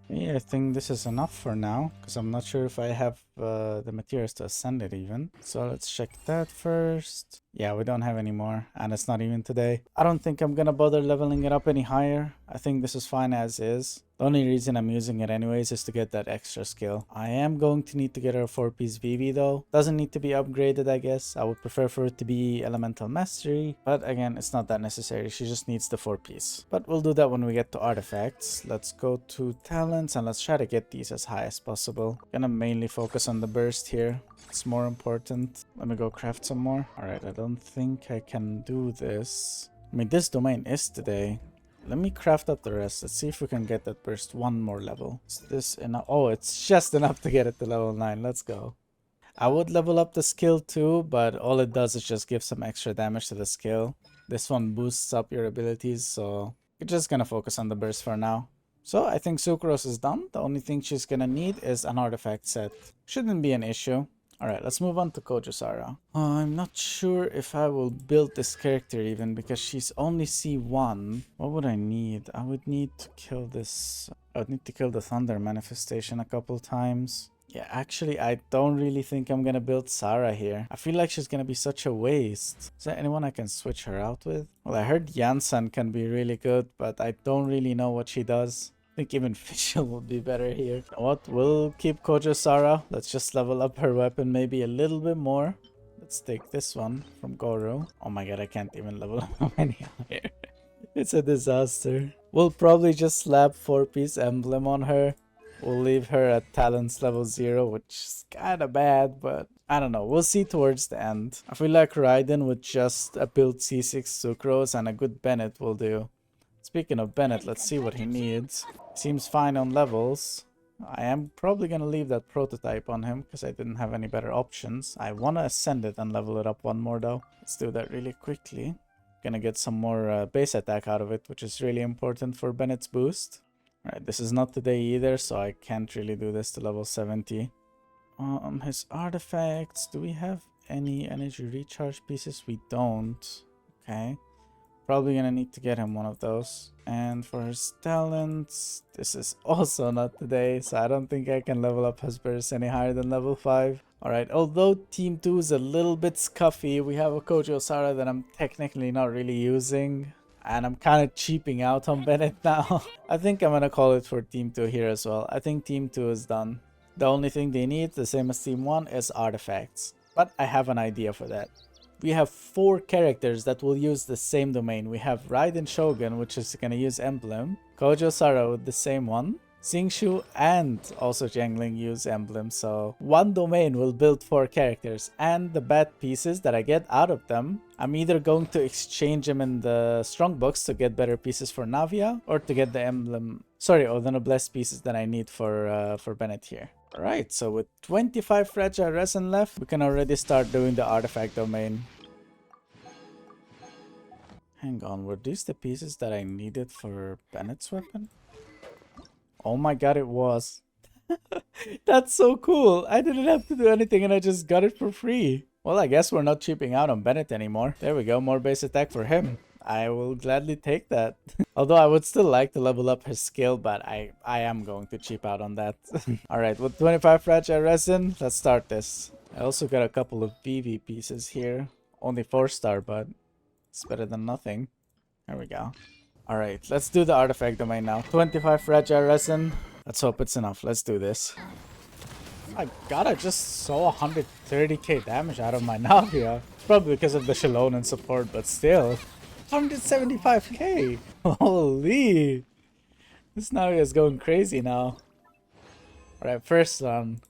Okay, I think this is enough for now, because I'm not sure if I have the materials to ascend it even. So let's check that first. Yeah, we don't have any more, and it's not even today. I don't think I'm gonna bother leveling it up any higher. I think this is fine as is. The only reason I'm using it anyways is to get that extra skill. I am going to need to get her a 4-piece VV though. Doesn't need to be upgraded, I guess. I would prefer for it to be Elemental Mastery. But again, it's not that necessary. She just needs the 4-piece. But we'll do that when we get to artifacts. Let's go to talents and let's try to get these as high as possible. Gonna mainly focus on the burst here. It's more important. Let me go craft some more. Alright, I don't think I can do this. I mean, this domain is today. Let me craft up the rest. Let's see if we can get that burst one more level. Is this enough? Oh, it's just enough to get it to level 9. Let's go. I would level up the skill too, but all it does is just give some extra damage to the skill. This one boosts up your abilities, so we're just gonna focus on the burst for now. So I think Sucrose is done. The only thing she's gonna need is an artifact set. Shouldn't be an issue. Alright, let's move on to Kojosara. I'm not sure if I will build this character even because she's only C1. What would I need? I would need to kill this. I would need to kill the Thunder manifestation a couple times. Yeah, actually, I don't really think I'm gonna build Sarah here. I feel like she's gonna be such a waste. Is there anyone I can switch her out with? Well, I heard Janssen can be really good, but I don't really know what she does. I think even Fischl would be better here. You know what? We'll keep Kojosara. Let's just level up her weapon maybe a little bit more. Let's take this one from Goro. Oh my god, I can't even level up any higher. It's a disaster. We'll probably just slap 4-piece emblem on her. We'll leave her at talents level 0, which is kinda bad, but I don't know. We'll see towards the end. I feel like Raiden with just a build C6 Sucrose and a good Bennett will do. Speaking of Bennett, let's see what he needs. Seems fine on levels. I am probably going to leave that prototype on him because I didn't have any better options. I want to ascend it and level it up one more though. Let's do that really quickly. Gonna get some more base attack out of it, which is really important for Bennett's boost. Alright, this is not today either, so I can't really do this to level 70. His artifacts. Do we have any energy recharge pieces? We don't. Okay. Probably gonna need to get him one of those. And for his talents, this is also not today, so I don't think I can level up his burst any higher than level 5. Alright, although Team 2 is a little bit scuffy, we have a Kojosara that I'm technically not really using. And I'm kind of cheaping out on Bennett now. I think I'm gonna call it for Team 2 here as well. I think Team 2 is done. The only thing they need, the same as Team 1, is artifacts. But I have an idea for that. We have 4 characters that will use the same domain. We have Raiden Shogun, which is gonna use Emblem. Kojosara with the same one. Xingqiu and also Jiangling use Emblem. So one domain will build 4 characters. And the bad pieces that I get out of them, I'm either going to exchange them in the Strongbox to get better pieces for Navia, or to get the Emblem, or the Noblesse pieces that I need for Bennett here. Alright, so with 25 fragile resin left, we can already start doing the artifact domain. Hang on, were these the pieces that I needed for Bennett's weapon? Oh my god, it was. That's so cool. I didn't have to do anything and I just got it for free. Well, I guess we're not cheaping out on Bennett anymore. There we go, more base attack for him. I will gladly take that. Although I would still like to level up his skill, but I am going to cheap out on that. Alright, with 25 fragile resin, let's start this. I also got a couple of BV pieces here. Only 4-star, but it's better than nothing. There we go. Alright, let's do the artifact domain now. 25 fragile resin. Let's hope it's enough. Let's do this. My god, I just saw 130k damage out of my navia. Probably because of the Shalon and support, but still. 175k! Holy! This navia is going crazy now. Alright, first one.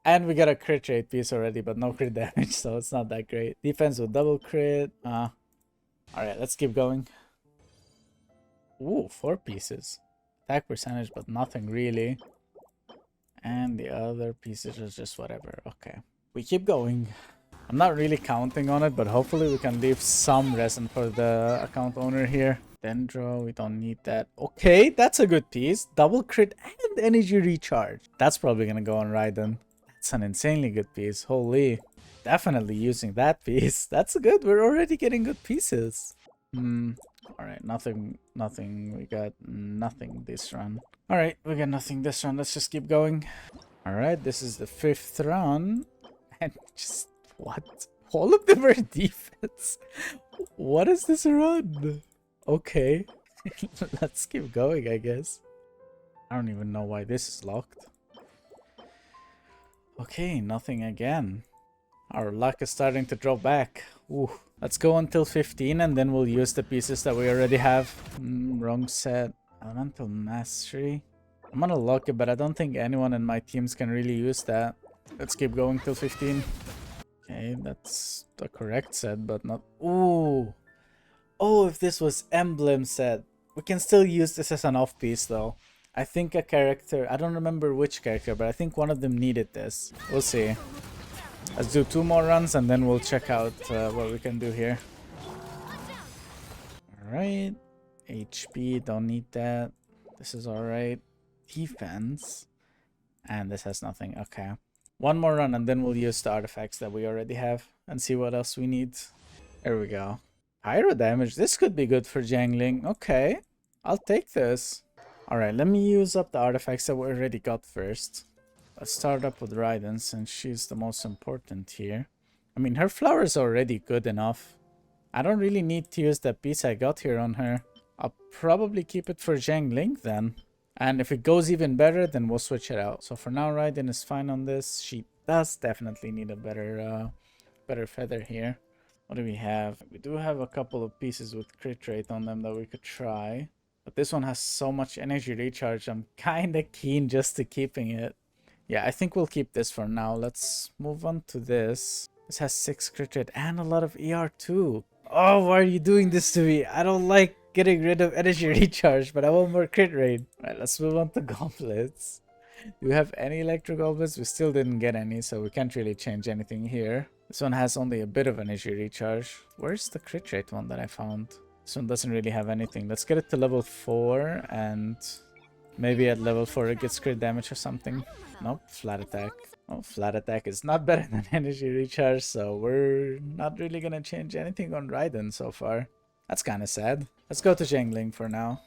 And we got a crit rate piece already, but no crit damage, so it's not that great. Defense with double crit. Alright, let's keep going. Ooh, 4 pieces. Attack percentage, but nothing really. And the other pieces are just whatever. Okay. We keep going. I'm not really counting on it, but hopefully we can leave some resin for the account owner here. Dendro, we don't need that. Okay, that's a good piece. Double crit and energy recharge. That's probably gonna go on Raiden. That's an insanely good piece. Holy. Definitely using that piece. That's good. We're already getting good pieces. Alright, nothing. We got nothing this run. Alright, we got nothing this run. Let's just keep going. Alright, this is the 5th run. And just, what? All of them are defense. What is this run? Okay. Let's keep going, I guess. I don't even know why this is locked. Okay, nothing again. Our luck is starting to drop back. Ooh. Let's go until 15 and then we'll use the pieces that we already have. Wrong set. Elemental Mastery. I'm gonna lock it, but I don't think anyone in my teams can really use that. Let's keep going till 15. Okay, that's the correct set, but not... Ooh! Oh, if this was Emblem set. We can still use this as an off-piece though. I think a character... I don't remember which character, but I think one of them needed this. We'll see. Let's do 2 more runs and then we'll check out what we can do here. Alright. HP, don't need that. This is alright. Defense. And this has nothing. Okay. 1 more run and then we'll use the artifacts that we already have and see what else we need. There we go. Pyro damage. This could be good for jangling. Okay. I'll take this. Alright, let me use up the artifacts that we already got first. Let's start up with Raiden since she's the most important here. I mean, her flower is already good enough. I don't really need to use that piece I got here on her. I'll probably keep it for jangling then. And if it goes even better, then we'll switch it out. So for now, Raiden is fine on this. She does definitely need a better feather here. What do we have? We do have a couple of pieces with crit rate on them that we could try. But this one has so much energy recharge, I'm kinda keen just to keeping it. Yeah, I think we'll keep this for now. Let's move on to this. This has 6 crit rate and a lot of ER too. Oh, why are you doing this to me? I don't like getting rid of energy recharge, but I want more crit rate. Right, let's move on to goblets. Do we have any electro goblets? We still didn't get any, so we can't really change anything here. This one has only a bit of energy recharge. Where's the crit rate one that I found? This one doesn't really have anything. Let's get it to level 4 and maybe at level 4 it gets crit damage or something. Nope, flat attack. Oh, flat attack is not better than energy recharge, so we're not really gonna change anything on Raiden so far. That's kind of sad. Let's go to jangling for now.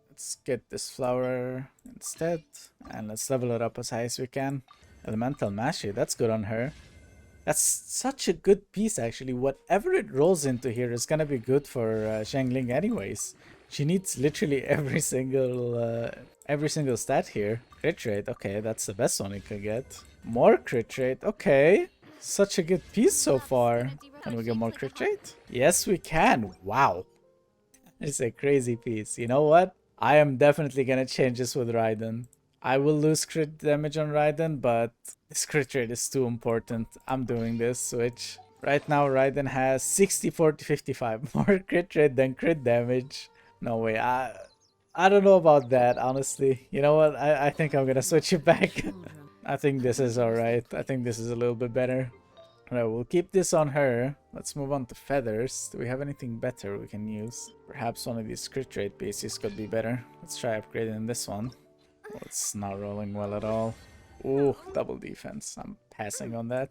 Let's get this flower instead, and let's level it up as high as we can. Elemental Mastery, that's good on her. That's such a good piece actually. Whatever it rolls into here is gonna be good for jangling anyways. She needs literally every single stat here. Crit rate, okay, that's the best one it could get. More crit rate, okay. Such a good piece so far. Can we get more crit rate? Yes, we can. Wow. It's a crazy piece. You know what? I am definitely gonna change this with Raiden. I will lose crit damage on Raiden, but this crit rate is too important. I'm doing this switch. Right now, Raiden has 60-40-55. More crit rate than crit damage. No way. I don't know about that, honestly. You know what? I think I'm gonna switch it back. I think this is alright. I think this is a little bit better. Alright, we'll keep this on her. Let's move on to feathers. Do we have anything better we can use? Perhaps one of these crit rate pieces could be better. Let's try upgrading this one. Well, it's not rolling well at all. Ooh, double defense. I'm passing on that.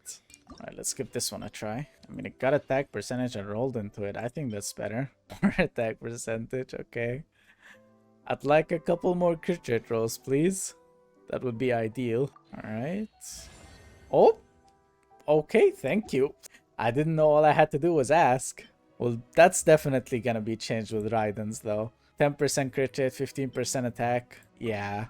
Alright, let's give this one a try. I mean, it got attack percentage and rolled into it. I think that's better. More attack percentage, okay. I'd like a couple more crit rate rolls, please. That would be ideal. Alright. Oh! Okay, thank you. I didn't know all I had to do was ask. Well, that's definitely gonna be changed with Raiden's though. 10% crit rate, 15% attack. Yeah.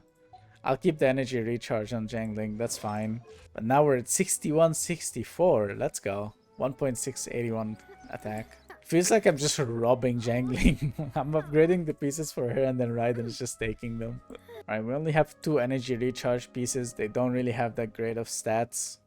I'll keep the energy recharge on jangling, that's fine. But now we're at 61-64. Let's go. 1.681 attack. Feels like I'm just robbing jangling. I'm upgrading the pieces for her and then Raiden is just taking them. Alright, we only have 2 energy recharge pieces. They don't really have that great of stats.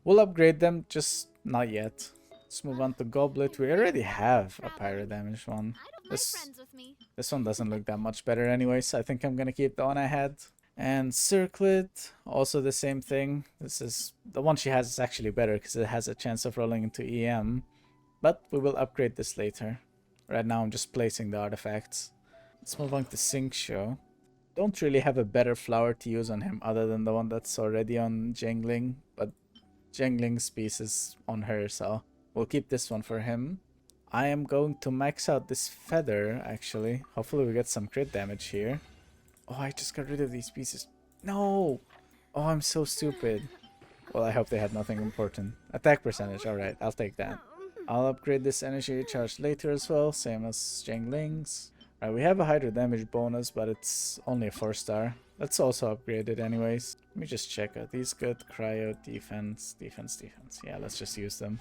We'll upgrade them, just not yet. Let's move on to Goblet. We already have a pyro damage one. This one doesn't look that much better anyways. I think I'm gonna keep the one I had. And Circlet, also the same thing. This is the one she has is actually better because it has a chance of rolling into EM. But we will upgrade this later. Right now I'm just placing the artifacts. Let's move on to Xingqiu. Don't really have a better flower to use on him other than the one that's already on Jangling. But Jangling's piece is on her, so we'll keep this one for him. I am going to max out this feather, actually. Hopefully we get some crit damage here. Oh, I just got rid of these pieces. No! Oh, I'm so stupid. Well, I hope they had nothing important. Attack percentage, alright, I'll take that. I'll upgrade this energy recharge later as well, same as Jangling's. Right, we have a hydro damage bonus, but it's only a 4-star. Let's also upgrade it anyways. Let me just check. Are these good? Cryo, defense, defense, defense. Yeah, let's just use them.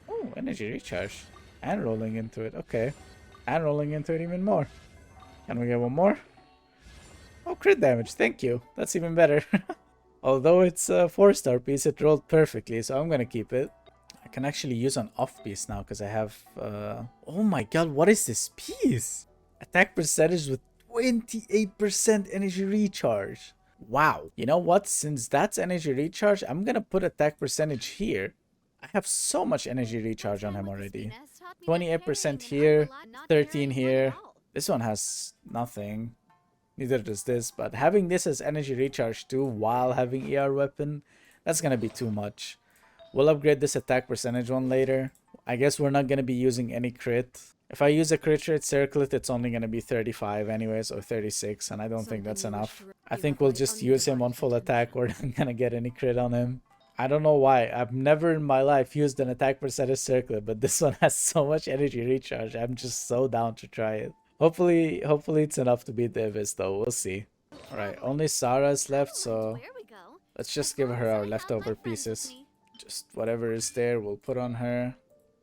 Oh, energy recharge. And rolling into it. Okay. And rolling into it even more. Can we get one more? Oh, crit damage. Thank you. That's even better. Although it's a 4-star piece, it rolled perfectly, so I'm gonna keep it. I can actually use an off piece now because I have... Oh my god, what is this piece? Attack percentage with 28% energy recharge. Wow. You know what? Since that's energy recharge, I'm gonna put attack percentage here. I have so much energy recharge on him already. 28% here, 13 here. This one has nothing. Neither does this, but having this as energy recharge too while having ER weapon, that's gonna be too much. We'll upgrade this attack percentage one later. I guess we're not gonna be using any crit. If I use a crit rate circlet, it's only gonna be 35 anyways, or 36, and I don't think that's enough. I think we'll just use him on full attack. We're not gonna get any crit on him. I don't know why. I've never in my life used an attack percentage circlet, but this one has so much energy recharge. I'm just so down to try it. Hopefully it's enough to beat the Abyss though. We'll see. Alright, only Sarah's left, so let's just give her our leftover pieces. Just whatever is there, we'll put on her.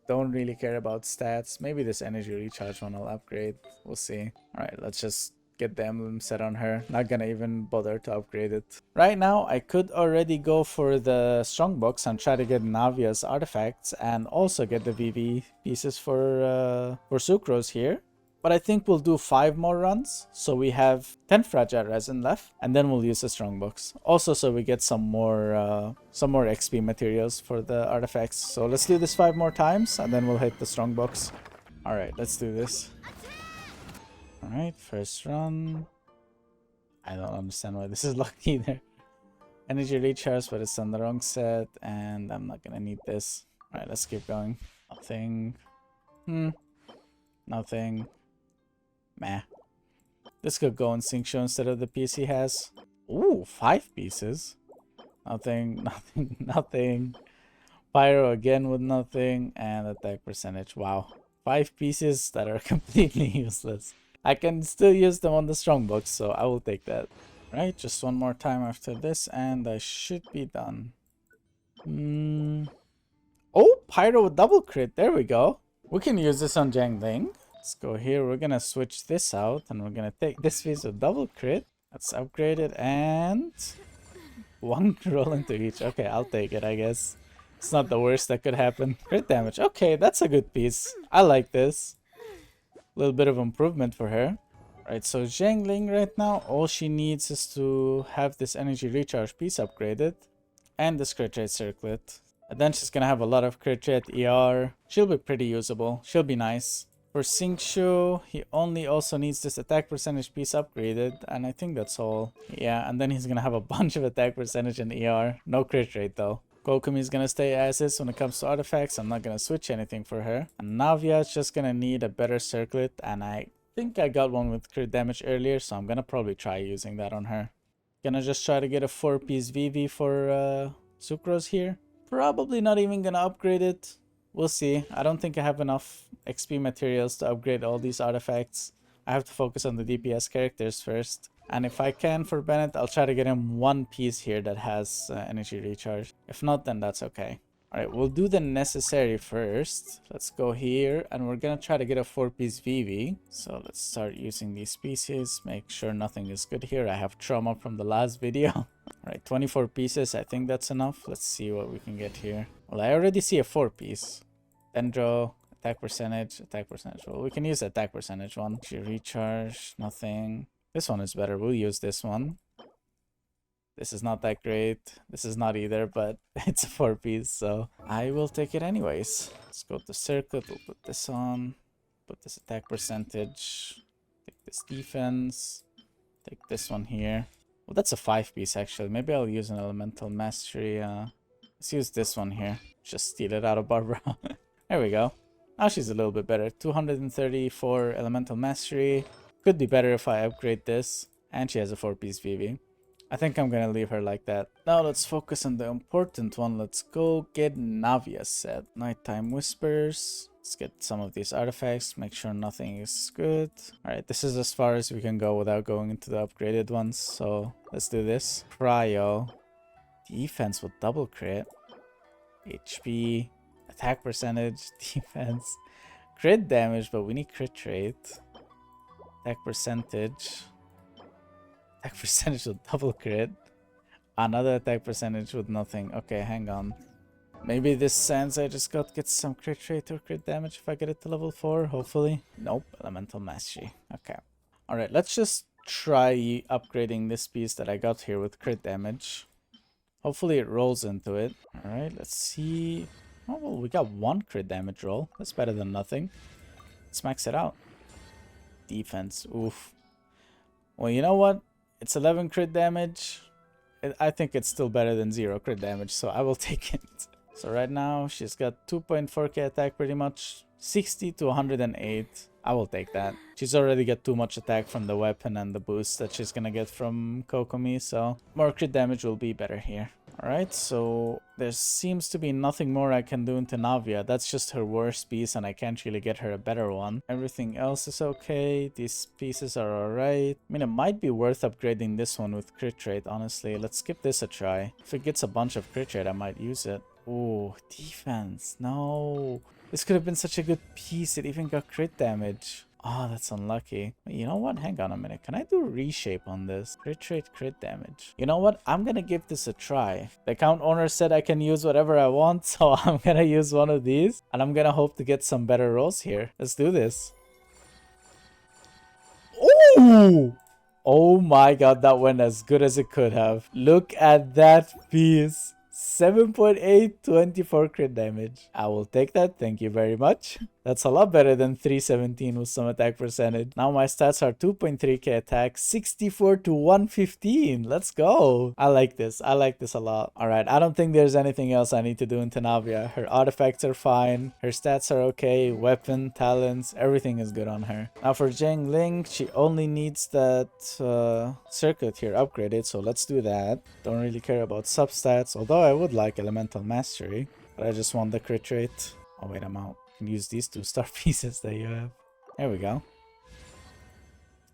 Don't really care about stats. Maybe this energy recharge one I'll upgrade. We'll see. Alright, let's just get the emblem set on her. Not gonna even bother to upgrade it. Right now, I could already go for the strongbox and try to get Navia's artifacts and also get the VV pieces for Sucrose here. But I think we'll do 5 more runs, so we have 10 fragile resin left, and then we'll use the strongbox. Also, so we get some more XP materials for the artifacts. So let's do this 5 more times, and then we'll hit the strongbox. All right, let's do this. All right, first run. I don't understand why this is locked either. Energy recharge, but it's on the wrong set, and I'm not gonna need this. All right, let's keep going. Nothing. Nothing. Meh. This could go in Sync Show instead of the piece he has. Ooh, 5 pieces. Nothing, nothing, nothing. Pyro again with nothing. And attack percentage. Wow. 5 pieces that are completely useless. I can still use them on the strongbox, so I will take that. Right, just one more time after this, and I should be done. Oh, Pyro with double crit. There we go. We can use this on Jiangling. Let's go here. We're gonna switch this out and we're gonna take this piece of double crit. Let's upgrade it and 1 roll into each. Okay, I'll take it, I guess. It's not the worst that could happen. Crit damage. Okay, that's a good piece. I like this. A little bit of improvement for her. Right, so Jiangling right now, all she needs is to have this energy recharge piece upgraded and this crit rate circlet. And then she's gonna have a lot of crit rate ER. She'll be pretty usable. She'll be nice. For Xingqiu, he only also needs this attack percentage piece upgraded, and I think that's all. Yeah, and then he's gonna have a bunch of attack percentage and ER. No crit rate though. Kokumi's gonna stay as is when it comes to artifacts. I'm not gonna switch anything for her. And Navia is just gonna need a better circlet, and I think I got one with crit damage earlier, so I'm gonna probably try using that on her. Gonna just try to get a 4-piece VV for Sucrose here. Probably not even gonna upgrade it. We'll see. I don't think I have enough XP materials to upgrade all these artifacts. I have to focus on the DPS characters first. And if I can for Bennett, I'll try to get him 1 piece here that has energy recharge. If not, then that's okay. Alright, we'll do the necessary first. Let's go here, and we're gonna try to get a 4-piece VV. So let's start using these pieces. Make sure nothing is good here. I have trauma from the last video. Alright, 24 pieces. I think that's enough. Let's see what we can get here. Well, I already see a 4-piece. Dendro, attack percentage, attack percentage. Well, we can use the attack percentage one. Recharge, nothing. This one is better. We'll use this one. This is not that great. This is not either, but it's a 4-piece, so I will take it anyways. Let's go to circuit. We'll put this on. Put this attack percentage. Take this defense. Take this one here. Well, that's a 5-piece actually. Maybe I'll use an elemental mastery. Let's use this one here. Just steal it out of Barbara. There we go. Now she's a little bit better. 234 elemental mastery. Could be better if I upgrade this. And she has a 4-piece VV. I think I'm gonna leave her like that. Now let's focus on the important one. Let's go get Navia set. Nighttime Whispers. Let's get some of these artifacts. Make sure nothing is good. Alright, this is as far as we can go without going into the upgraded ones. So let's do this. Cryo. Defense with double crit. HP. Attack percentage. Defense. Crit damage, but we need crit rate. Attack percentage. Attack percentage with double crit. Another attack percentage with nothing. Okay, hang on. Maybe this sense I just got gets some crit rate or crit damage if I get it to level 4, hopefully. Nope, elemental mastery. Okay. Alright, let's just try upgrading this piece that I got here with crit damage. Hopefully it rolls into it. Alright, let's see. Oh, well, we got 1 crit damage roll. That's better than nothing. Let's max it out. Defense. Oof. Well, you know what? It's 11 crit damage. I think it's still better than 0 crit damage, so I will take it. So right now, she's got 2.4k attack pretty much. 60 to 108. I will take that. She's already got too much attack from the weapon and the boost that she's gonna get from Kokomi, so more crit damage will be better here. Alright, so there seems to be nothing more I can do into Navia. That's just her worst piece and I can't really get her a better one. Everything else is okay. These pieces are alright. I mean, it might be worth upgrading this one with crit rate, honestly. Let's give this a try. If it gets a bunch of crit rate, I might use it. Oh, defense. No. This could have been such a good piece. It even got crit damage. Oh, that's unlucky. You know what? Hang on a minute. Can I do reshape on this? Crit rate, crit damage. You know what? I'm gonna give this a try. The account owner said I can use whatever I want, so I'm gonna use one of these. And I'm gonna hope to get some better rolls here. Let's do this. Oh! Oh my god, that went as good as it could have. Look at that piece. 7.8, 24 crit damage. I will take that, thank you very much. That's a lot better than 317 with some attack percentage. Now my stats are 2.3k attack, 64 to 115. Let's go. I like this a lot. Alright, I don't think there's anything else I need to do in Navia. Her artifacts are fine, her stats are okay, weapon, talents, everything is good on her. Now for Ling, she only needs that circuit here upgraded, so let's do that. Don't really care about substats, although I would like elemental mastery, but I just want the crit rate. Oh wait, I'm out. I can use these 2 star pieces that you have. There we go.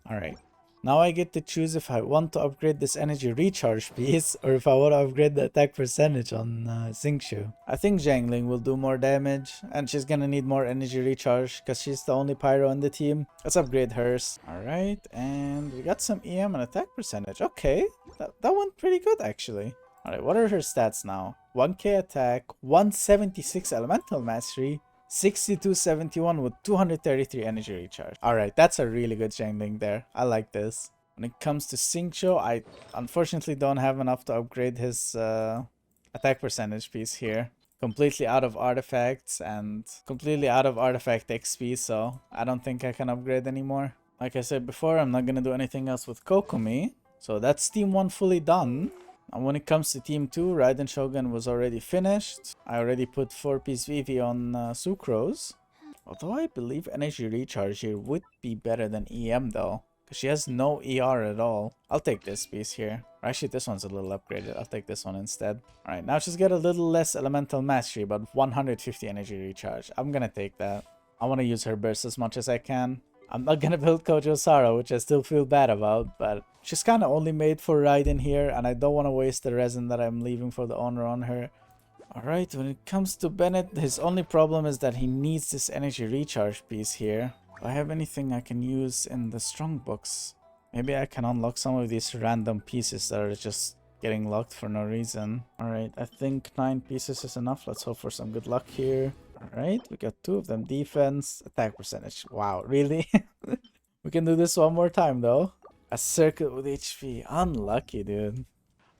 Alright. Now I get to choose if I want to upgrade this energy recharge piece or if I want to upgrade the attack percentage on Xingqiu. I think Ling will do more damage and she's gonna need more energy recharge because she's the only pyro on the team. Let's upgrade hers. Alright, and we got some EM and attack percentage. Okay, that went pretty good actually. Alright, what are her stats now? 1k attack, 176 elemental mastery, 6271 with 233 energy recharge. Alright, that's a really good Ling there. I like this. When it comes to Xingqiu, I unfortunately don't have enough to upgrade his attack percentage piece here. Completely out of artifacts and completely out of artifact XP, so I don't think I can upgrade anymore. Like I said before, I'm not gonna do anything else with Kokomi. So that's Team 1 fully done. And when it comes to Team 2, Raiden Shogun was already finished. I already put 4-piece Vivi on Sucrose. Although I believe energy recharge here would be better than EM though. Because she has no ER at all. I'll take this piece here. Or actually, this one's a little upgraded. I'll take this one instead. Alright, now she's got a little less elemental mastery, but 150 energy recharge. I'm gonna take that. I want to use her burst as much as I can. I'm not gonna build Kojo Sara, which I still feel bad about, but she's kind of only made for Raiden here, and I don't want to waste the resin that I'm leaving for the owner on her. Alright, when it comes to Bennett, his only problem is that he needs this energy recharge piece here. Do I have anything I can use in the strong books? Maybe I can unlock some of these random pieces that are just getting locked for no reason. Alright, I think 9 pieces is enough. Let's hope for some good luck here. Alright, we got 2 of them. Defense, attack percentage. Wow, really? We can do this one more time though. A circuit with HP. Unlucky, dude.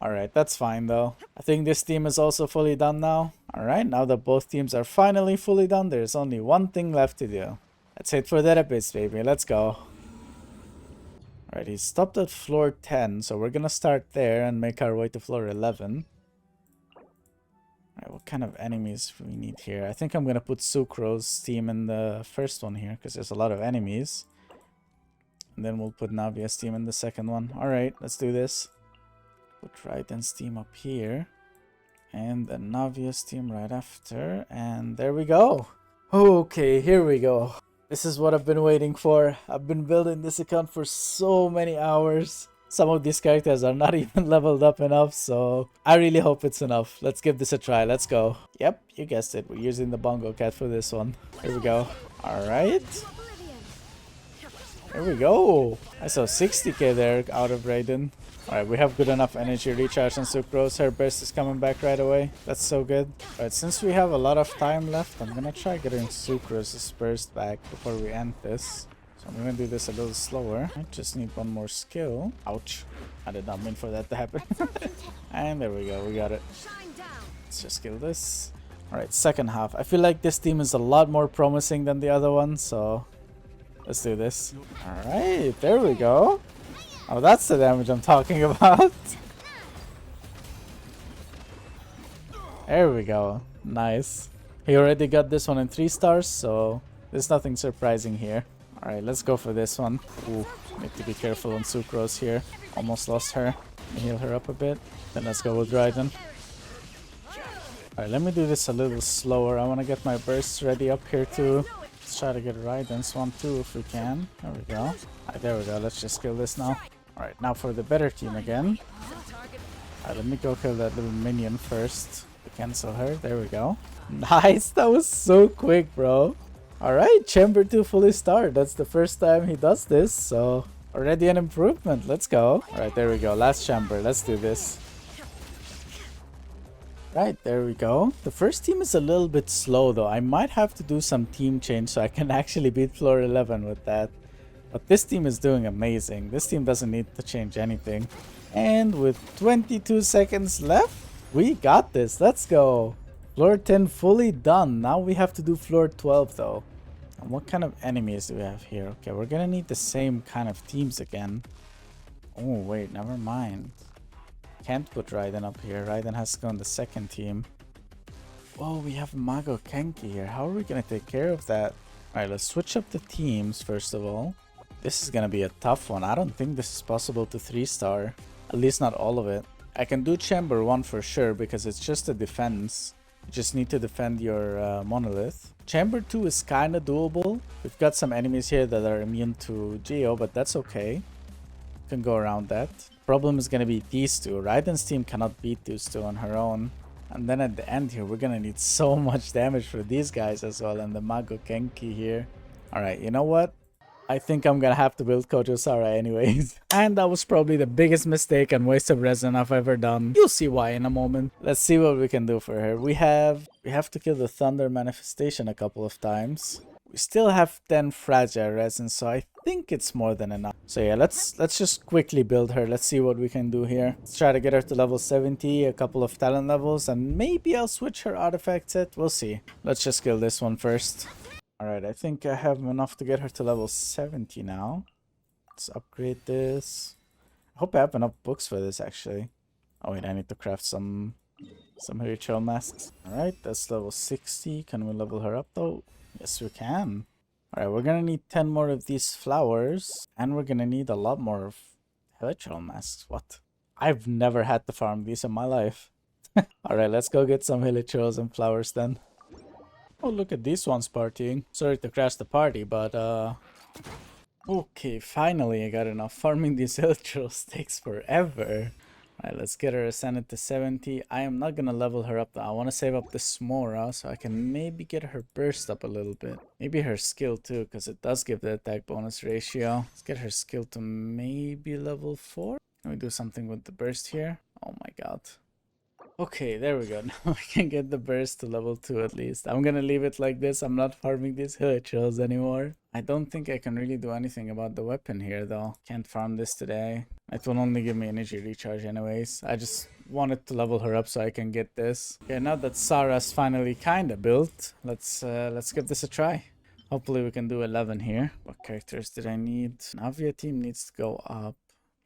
Alright, that's fine though. I think this team is also fully done now. Alright, now that both teams are finally fully done, there's only one thing left to do. Let's hit for that abyss, baby. Let's go. Alright, he stopped at floor 10, so we're gonna start there and make our way to floor 11. Alright, what kind of enemies do we need here? I think I'm gonna put Sucro's team in the first one here, because there's a lot of enemies. And then we'll put Navia's team in the second one. Alright, let's do this. Put Raiden's team up here. And the Navia's team right after. And there we go. Okay, here we go. This is what I've been waiting for. I've been building this account for so many hours. Some of these characters are not even leveled up enough, so I really hope it's enough. Let's give this a try. Let's go. Yep, you guessed it. We're using the Bongo Cat for this one. Here we go. Alright. There we go. I saw 60k there out of Raiden. Alright, we have good enough energy recharge on Sucrose. Her burst is coming back right away. That's so good. Alright, since we have a lot of time left, I'm gonna try getting Sucrose's burst back before we end this. So I'm gonna do this a little slower. I just need one more skill. Ouch. I did not mean for that to happen. And there we go, we got it. Let's just kill this. Alright, second half. I feel like this team is a lot more promising than the other one, so let's do this. Alright, there we go. Oh, that's the damage I'm talking about. There we go. Nice. He already got this one in 3 stars, so there's nothing surprising here. Alright, let's go for this one. Ooh, need to be careful on Sucrose here. Almost lost her. Heal her up a bit. Then let's go with Raiden. Alright, let me do this a little slower. I want to get my bursts ready up here too. Let's try to get Raiden's one too if we can. There we go. Alright, there we go. Let's just kill this now. Alright, now for the better team again. Alright, let me go kill that little minion first. To cancel her. There we go. Nice! That was so quick, bro. Alright, Chamber 2 fully starred. That's the first time he does this, so already an improvement. Let's go. Alright, there we go. Last chamber. Let's do this. Right, there we go. The first team is a little bit slow though. I might have to do some team change so I can actually beat floor 11 with that. But this team is doing amazing. This team doesn't need to change anything. And with 22 seconds left, we got this. Let's go. Floor 10 fully done. Now we have to do floor 12 though. And what kind of enemies do we have here? Okay, we're gonna need the same kind of teams again. Oh wait, never mind. Can't put Raiden up here. Raiden has to go on the second team. Oh, we have Mago Kenki here. How are we gonna take care of that? Alright, let's switch up the teams first of all. This is gonna be a tough one. I don't think this is possible to 3-star. At least not all of it. I can do Chamber 1 for sure because it's just a defense. You just need to defend your monolith. Chamber 2 is kinda doable. We've got some enemies here that are immune to Geo, but that's okay. Can go around that. Problem is gonna be these two. Raiden's team cannot beat these two on her own. And then at the end here, we're gonna need so much damage for these guys as well. And the Mago Kenki here. Alright, you know what? I think I'm gonna have to build Kojo Sara anyways. And that was probably the biggest mistake and waste of resin I've ever done. You'll see why in a moment. Let's see what we can do for her. We have to kill the Thunder Manifestation a couple of times. We still have 10 fragile resin, so I think it's more than enough. So yeah, let's just quickly build her. Let's see what we can do here. Let's try to get her to level 70, a couple of talent levels, and maybe I'll switch her artifact set. We'll see. Let's just kill this one first. Alright, I think I have enough to get her to level 70 now. Let's upgrade this. I hope I have enough books for this actually. Oh wait, I need to craft some ritual masks. Alright, that's level 60. Can we level her up though? Yes, we can. Alright, we're gonna need 10 more of these flowers. And we're gonna need a lot more of ritual masks. What? I've never had to farm these in my life. Alright, let's go get some hilichurls and flowers then. Oh, look at these ones partying. Sorry to crash the party, but okay, finally I got enough. Farming these hilichurls takes forever. Alright, let's get her ascended to 70. I am not gonna level her up though. I want to save up the Smora so I can maybe get her burst up a little bit. Maybe her skill too, because it does give the attack bonus ratio. Let's get her skill to maybe level 4. Can we do something with the burst here? Oh my god. Okay, there we go. Now I can get the burst to level 2 at least. I'm gonna leave it like this. I'm not farming these hilichurls anymore. I don't think I can really do anything about the weapon here though. Can't farm this today. It will only give me energy recharge anyways. I just wanted to level her up so I can get this. Okay, now that Sara's finally kinda built, let's give this a try. Hopefully we can do 11 here. What characters did I need? Navia team needs to go up.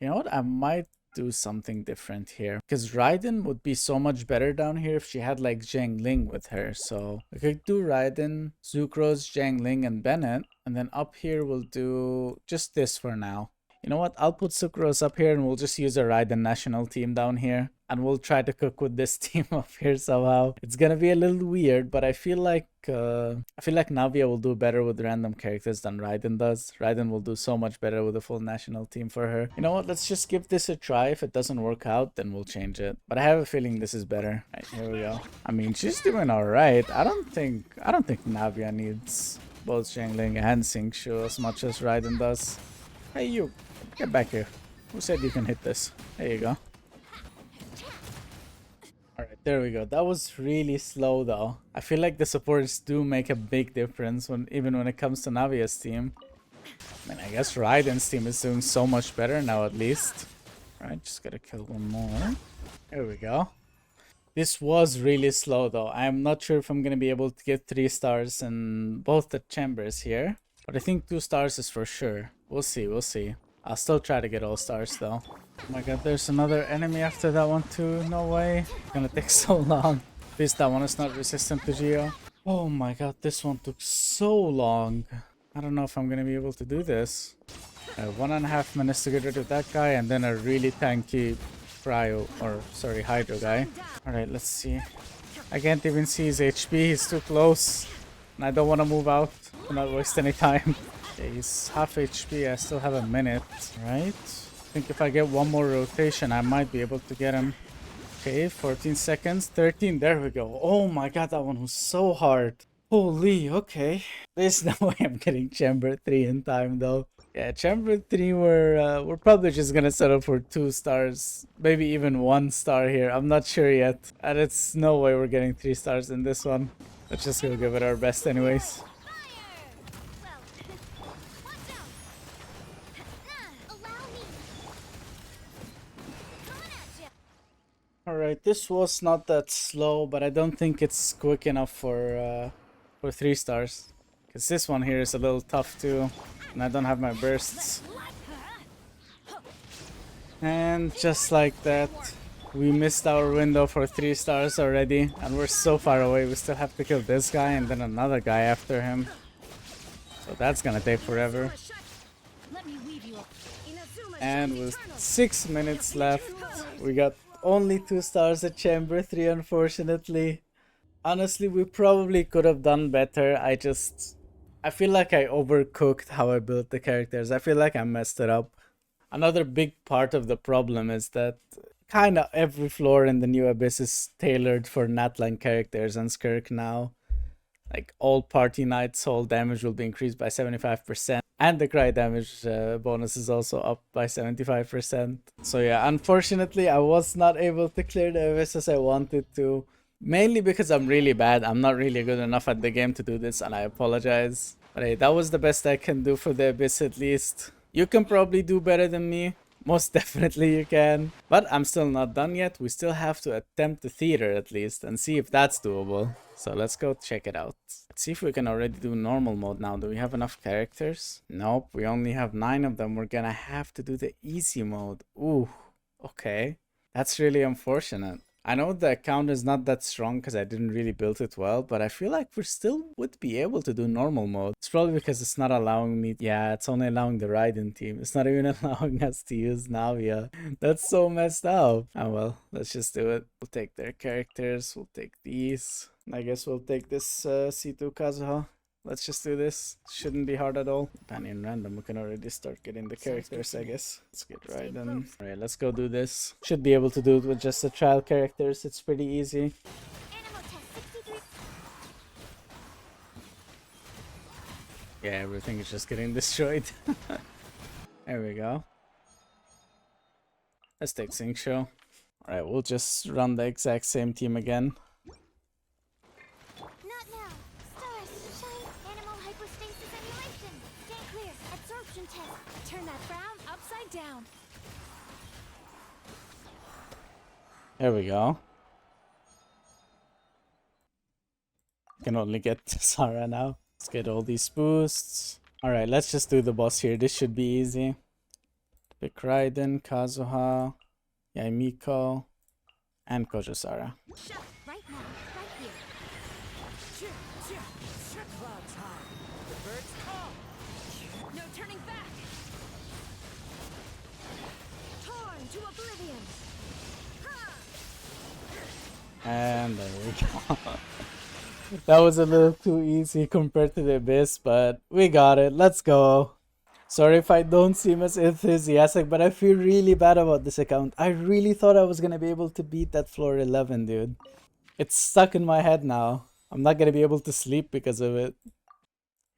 You know what? I might do something different here, because Raiden would be so much better down here if she had like Zhang Ling with her. So we could do Raiden, Sucrose, Zhang Ling, and Bennett, and then up here we'll do just this for now. You know what? I'll put Sucrose up here and we'll just use a Raiden national team down here. And we'll try to cook with this team up here somehow. It's gonna be a little weird, but I feel like Navia will do better with random characters than Raiden does. Raiden will do so much better with a full national team for her. You know what? Let's just give this a try. If it doesn't work out, then we'll change it. But I have a feeling this is better. Right, here we go. I mean, she's doing alright. I don't think Navia needs both Xiangling and Xingqiu as much as Raiden does. Hey you, get back here. Who said you can hit this? There you go. Alright, there we go. That was really slow though. I feel like the supports do make a big difference even when it comes to Navia's team. I mean, I guess Raiden's team is doing so much better now at least. Alright, just gotta kill one more. There we go. This was really slow though. I'm not sure if I'm gonna be able to get 3 stars in both the chambers here. But I think 2 stars is for sure. We'll see, we'll see. I'll still try to get all stars though. Oh my god, there's another enemy after that one too. No way. It's gonna take so long. Please, that one is not resistant to Geo. Oh my god, this one took so long. I don't know if I'm gonna be able to do this. 1.5 minutes to get rid of that guy and then a really tanky Hydro guy. Alright, let's see. I can't even see his HP. He's too close. And I don't want to move out. To not waste any time. Okay, he's half HP. I still have a minute. Right. I think if I get one more rotation, I might be able to get him. Okay, 14 seconds. 13. There we go. Oh my god, that one was so hard. Holy, okay. There's no way I'm getting Chamber 3 in time though. Yeah, Chamber 3 we're probably just gonna settle for 2 stars. Maybe even 1 star here. I'm not sure yet. And it's no way we're getting 3 stars in this one. Let's just go give it our best anyways. Alright, this was not that slow, but I don't think it's quick enough for 3 stars. Because this one here is a little tough too. And I don't have my bursts. And just like that, we missed our window for 3 stars already. And we're so far away, we still have to kill this guy and then another guy after him. So that's gonna take forever. And with 6 minutes left, we got only 2 stars at Chamber 3, unfortunately. Honestly, we probably could have done better. I feel like I overcooked how I built the characters. I feel like I messed it up. Another big part of the problem is that kind of every floor in the new Abyss is tailored for Natlan characters and Skirk now. Like all party nights, whole damage will be increased by 75%. And the cry damage bonus is also up by 75%. So yeah, unfortunately, I was not able to clear the Abyss as I wanted to. Mainly because I'm really bad. I'm not really good enough at the game to do this, and I apologize. But hey, that was the best I can do for the Abyss at least. You can probably do better than me. Most definitely you can. But I'm still not done yet. We still have to attempt the theater at least and see if that's doable. So let's go check it out. Let's see if we can already do normal mode now. Do we have enough characters? Nope, we only have 9 of them. We're gonna have to do the easy mode. Ooh, okay. That's really unfortunate. I know the account is not that strong because I didn't really build it well, but I feel like we still would be able to do normal mode. It's probably because it's not allowing me. Yeah, it's only allowing the Raiden team. It's not even allowing us to use Navia. That's so messed up. Oh well, let's just do it. We'll take their characters. We'll take these. I guess we'll take this C2 Kazuha. Let's just do this. Shouldn't be hard at all. Companion random. We can already start getting the characters, I guess. Let's get Raiden. Alright, let's go do this. Should be able to do it with just the trial characters. It's pretty easy. Yeah, everything is just getting destroyed. There we go. Let's take Xingqiu. Alright, we'll just run the exact same team again. There we go. Can only get Sarah now. Let's get all these boosts. Alright, let's just do the boss here. This should be easy. Pick Raiden, Kazuha, Yaimiko, and Kojo Sara. Right now, right here. No turning back. into oblivion. And there we go. That was a little too easy compared to the Abyss, but we got it. Let's go. Sorry if I don't seem as enthusiastic, but I feel really bad about this account. I really thought I was gonna be able to beat that floor 11, dude. It's stuck in my head now. I'm not gonna be able to sleep because of it.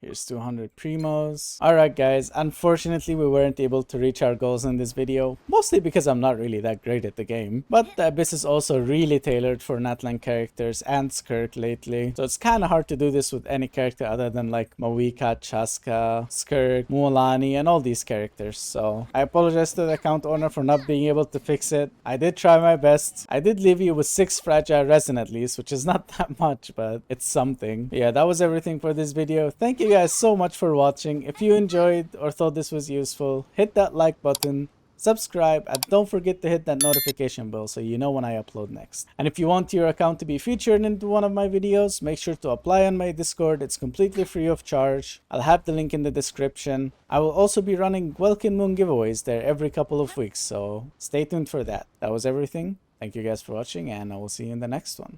Here's 200 primos. Alright guys, unfortunately we weren't able to reach our goals in this video, mostly because I'm not really that great at the game. But the Abyss is also really tailored for Natlan characters and Skirk lately, so it's kinda hard to do this with any character other than like Mawika, Chaska, Skirk, Mualani, and all these characters. So I apologize to the account owner for not being able to fix it. I did try my best. I did leave you with 6 fragile resin at least, which is not that much, but it's something. Yeah, that was everything for this video. Thank you guys so much for watching. If you enjoyed or thought this was useful, hit that like button, subscribe, and don't forget to hit that notification bell so you know when I upload next. And if you want your account to be featured into one of my videos, make sure to apply on my Discord. It's completely free of charge. I'll have the link in the description. I will also be running Welkin Moon giveaways there every couple of weeks, so stay tuned for that. That was everything. Thank you guys for watching, and I will see you in the next one.